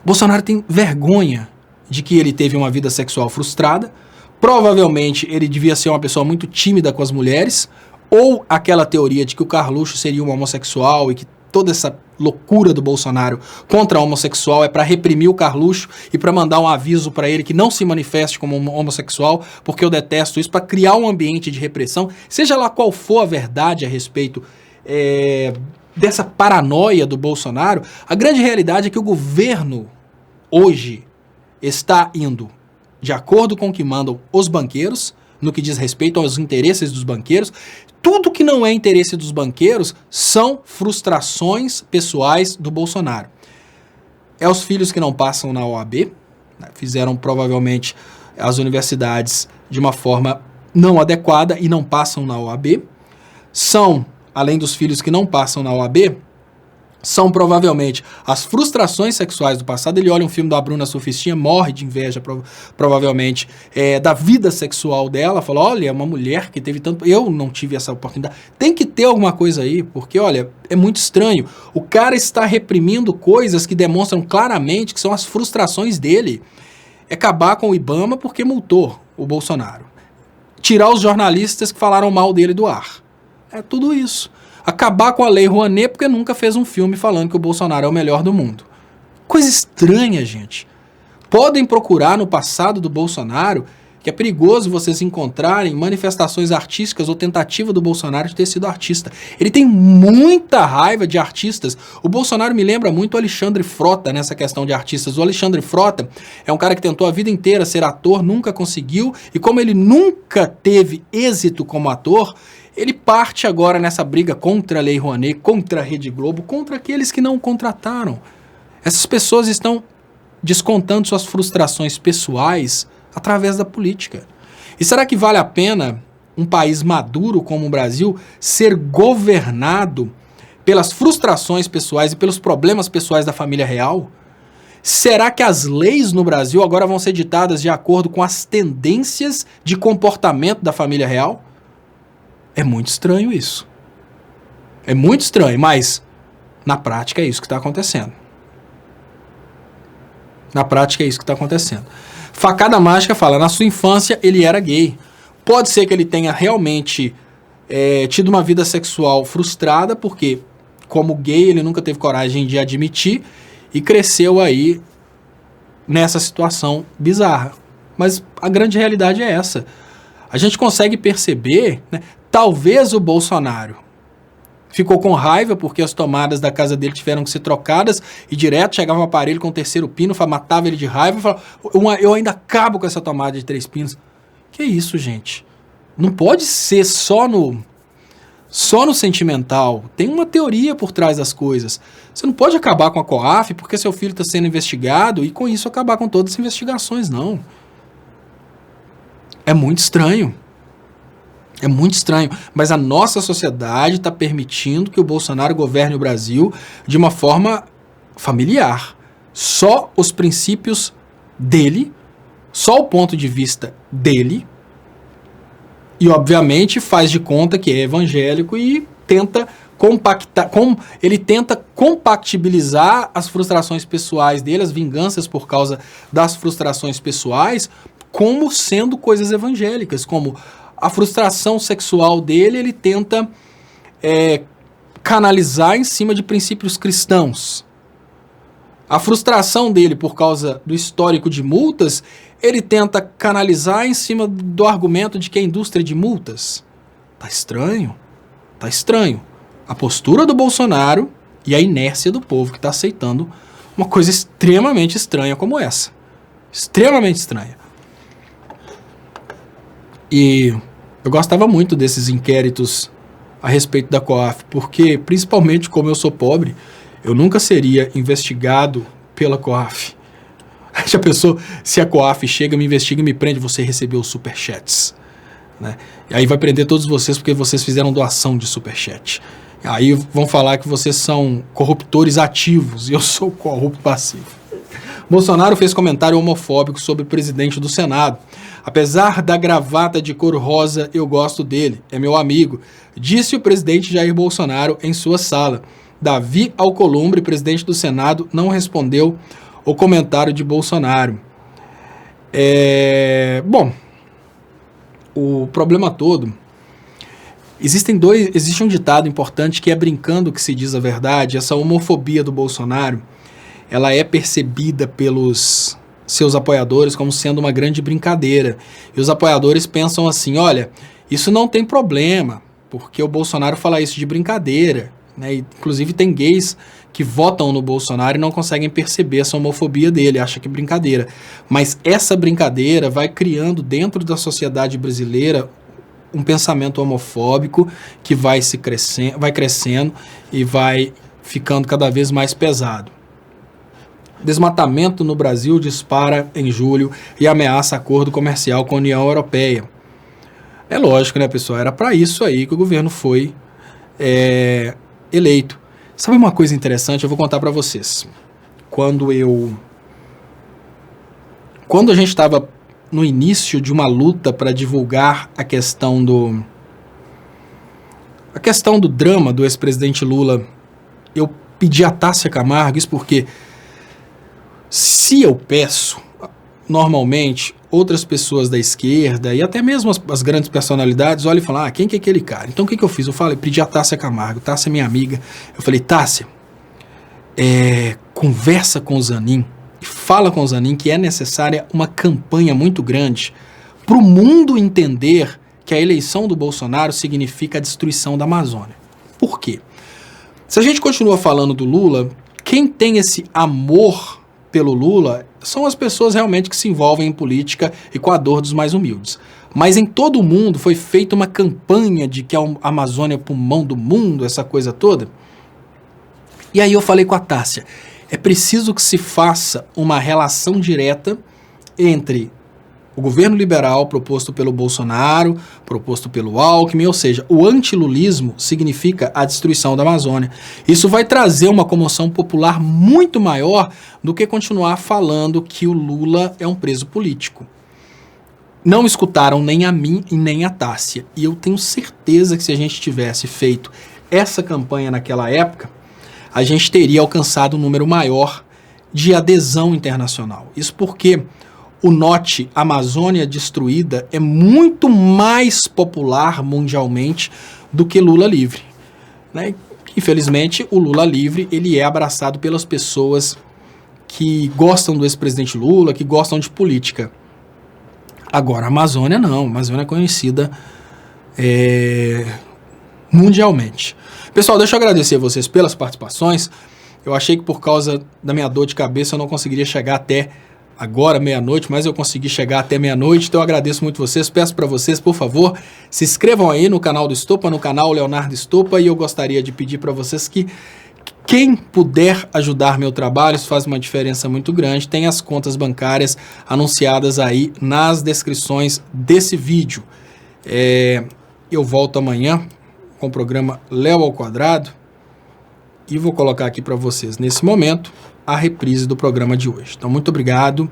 Bolsonaro tem vergonha de que ele teve uma vida sexual frustrada. Provavelmente ele devia ser uma pessoa muito tímida com as mulheres, ou aquela teoria de que o Carluxo seria um homossexual e que toda essa loucura do Bolsonaro contra o homossexual é para reprimir o Carluxo e para mandar um aviso para ele que não se manifeste como um homossexual, porque eu detesto isso, para criar um ambiente de repressão, seja lá qual for a verdade a respeito dessa paranoia do Bolsonaro. A grande realidade é que o governo hoje está indo de acordo com o que mandam os banqueiros, no que diz respeito aos interesses dos banqueiros. Tudo que não é interesse dos banqueiros são frustrações pessoais do Bolsonaro. É os filhos que não passam na OAB, né? Fizeram provavelmente as universidades de uma forma não adequada e não passam na OAB. São, além dos filhos que não passam na OAB, são provavelmente as frustrações sexuais do passado. Ele olha um filme da Bruna Surfistinha, morre de inveja, provavelmente, da vida sexual dela, fala, olha, uma mulher que teve tanto... Eu não tive essa oportunidade. Tem que ter alguma coisa aí, porque, olha, é muito estranho. O cara está reprimindo coisas que demonstram claramente que são as frustrações dele. É acabar com o IBAMA porque multou o Bolsonaro. Tirar os jornalistas que falaram mal dele do ar. É tudo isso. Acabar com a Lei Rouanet porque nunca fez um filme falando que o Bolsonaro é o melhor do mundo. Coisa estranha, gente. Podem procurar no passado do Bolsonaro, que que é perigoso vocês encontrarem manifestações artísticas ou tentativa do Bolsonaro de ter sido artista. Ele tem muita raiva de artistas. O Bolsonaro me lembra muito o Alexandre Frota nessa questão de artistas. O Alexandre Frota é um cara que tentou a vida inteira ser ator, nunca conseguiu, e como ele nunca teve êxito como ator, ele parte agora nessa briga contra a Lei Rouanet, contra a Rede Globo, contra aqueles que não o contrataram. Essas pessoas estão descontando suas frustrações pessoais através da política. E será que vale a pena um país maduro como o Brasil ser governado pelas frustrações pessoais e pelos problemas pessoais da família real? Será que as leis no Brasil agora vão ser ditadas de acordo com as tendências de comportamento da família real? É muito estranho isso. É muito estranho, mas na prática é isso que está acontecendo. Na prática é isso que está acontecendo. Facada Mágica fala, na sua infância ele era gay. Pode ser que ele tenha realmente tido uma vida sexual frustrada, porque como gay ele nunca teve coragem de admitir e cresceu aí nessa situação bizarra. Mas a grande realidade é essa. A gente consegue perceber, né, talvez o Bolsonaro ficou com raiva porque as tomadas da casa dele tiveram que ser trocadas e direto chegava um aparelho com o terceiro pino, matava ele de raiva e falava, eu ainda acabo com essa tomada de 3 pinos. Que isso, gente? Não pode ser só no sentimental. Tem uma teoria por trás das coisas. Você não pode acabar com a COAF porque seu filho está sendo investigado e com isso acabar com todas as investigações, não. É muito estranho. É muito estranho, mas a nossa sociedade está permitindo que o Bolsonaro governe o Brasil de uma forma familiar. Só os princípios dele, só o ponto de vista dele, e obviamente faz de conta que é evangélico e tenta compactar, ele tenta compatibilizar as frustrações pessoais dele, as vinganças por causa das frustrações pessoais, como sendo coisas evangélicas, como a frustração sexual dele, ele tenta canalizar em cima de princípios cristãos. A frustração dele por causa do histórico de multas, ele tenta canalizar em cima do argumento de que a indústria de multas. Tá estranho. Tá estranho. A postura do Bolsonaro e a inércia do povo que está aceitando uma coisa extremamente estranha como essa. Extremamente estranha. E eu gostava muito desses inquéritos a respeito da COAF, porque, principalmente como eu sou pobre, eu nunca seria investigado pela COAF. Já pensou se a COAF chega, me investiga e me prende, você recebeu superchats, né? E aí vai prender todos vocês porque vocês fizeram doação de superchat. Aí vão falar que vocês são corruptores ativos e eu sou corrupto passivo. Bolsonaro fez comentário homofóbico sobre o presidente do Senado. Apesar da gravata de cor rosa, eu gosto dele, é meu amigo, disse o presidente Jair Bolsonaro em sua sala. Davi Alcolumbre, presidente do Senado, não respondeu o comentário de Bolsonaro. Bom, o problema todo... Existe um ditado importante que é brincando que se diz a verdade. Essa homofobia do Bolsonaro, ela é percebida pelos seus apoiadores como sendo uma grande brincadeira. E os apoiadores pensam assim, olha, isso não tem problema, porque o Bolsonaro fala isso de brincadeira, né? E, inclusive tem gays que votam no Bolsonaro e não conseguem perceber essa homofobia dele, acham que é brincadeira. Mas essa brincadeira vai criando dentro da sociedade brasileira um pensamento homofóbico que vai crescendo e vai ficando cada vez mais pesado. Desmatamento no Brasil dispara em julho e ameaça acordo comercial com a União Europeia. É lógico, né, pessoal? Era para isso aí que o governo foi eleito. Sabe uma coisa interessante? Eu vou contar para vocês. Quando a gente estava no início de uma luta para divulgar a questão do drama do ex-presidente Lula, eu pedi a Tássia Camargo, isso porque se eu peço, normalmente, outras pessoas da esquerda e até mesmo as grandes personalidades olham e falam, quem que é aquele cara? Então o que eu fiz? Eu pedi a Tássia Camargo, Tássia é minha amiga, eu falei, Tássia, conversa com o Zanin, fala com o Zanin que é necessária uma campanha muito grande para o mundo entender que a eleição do Bolsonaro significa a destruição da Amazônia. Por quê? Se a gente continua falando do Lula, quem tem esse amor pelo Lula são as pessoas realmente que se envolvem em política e com a dor dos mais humildes. Mas em todo o mundo foi feita uma campanha de que a Amazônia é pulmão do mundo, essa coisa toda. E aí eu falei com a Tássia, é preciso que se faça uma relação direta entre o governo liberal proposto pelo Bolsonaro, proposto pelo Alckmin, ou seja, o antilulismo significa a destruição da Amazônia. Isso vai trazer uma comoção popular muito maior do que continuar falando que o Lula é um preso político. Não escutaram nem a mim e nem a Tássia. E eu tenho certeza que se a gente tivesse feito essa campanha naquela época, a gente teria alcançado um número maior de adesão internacional. Isso porque o mote Amazônia Destruída é muito mais popular mundialmente do que Lula livre, né? Infelizmente, o Lula livre ele é abraçado pelas pessoas que gostam do ex-presidente Lula, que gostam de política. Agora, a Amazônia não. A Amazônia é conhecida mundialmente. Pessoal, deixa eu agradecer a vocês pelas participações. Eu achei que por causa da minha dor de cabeça eu não conseguiria chegar até agora, meia-noite, mas eu consegui chegar até meia-noite, então eu agradeço muito vocês, peço para vocês, por favor, se inscrevam aí no canal do Estopa, no canal Leonardo Estopa, e eu gostaria de pedir para vocês que quem puder ajudar meu trabalho, isso faz uma diferença muito grande, tem as contas bancárias anunciadas aí nas descrições desse vídeo. Eu volto amanhã com o programa Léo ao Quadrado e vou colocar aqui para vocês, nesse momento, a reprise do programa de hoje. Então, muito obrigado.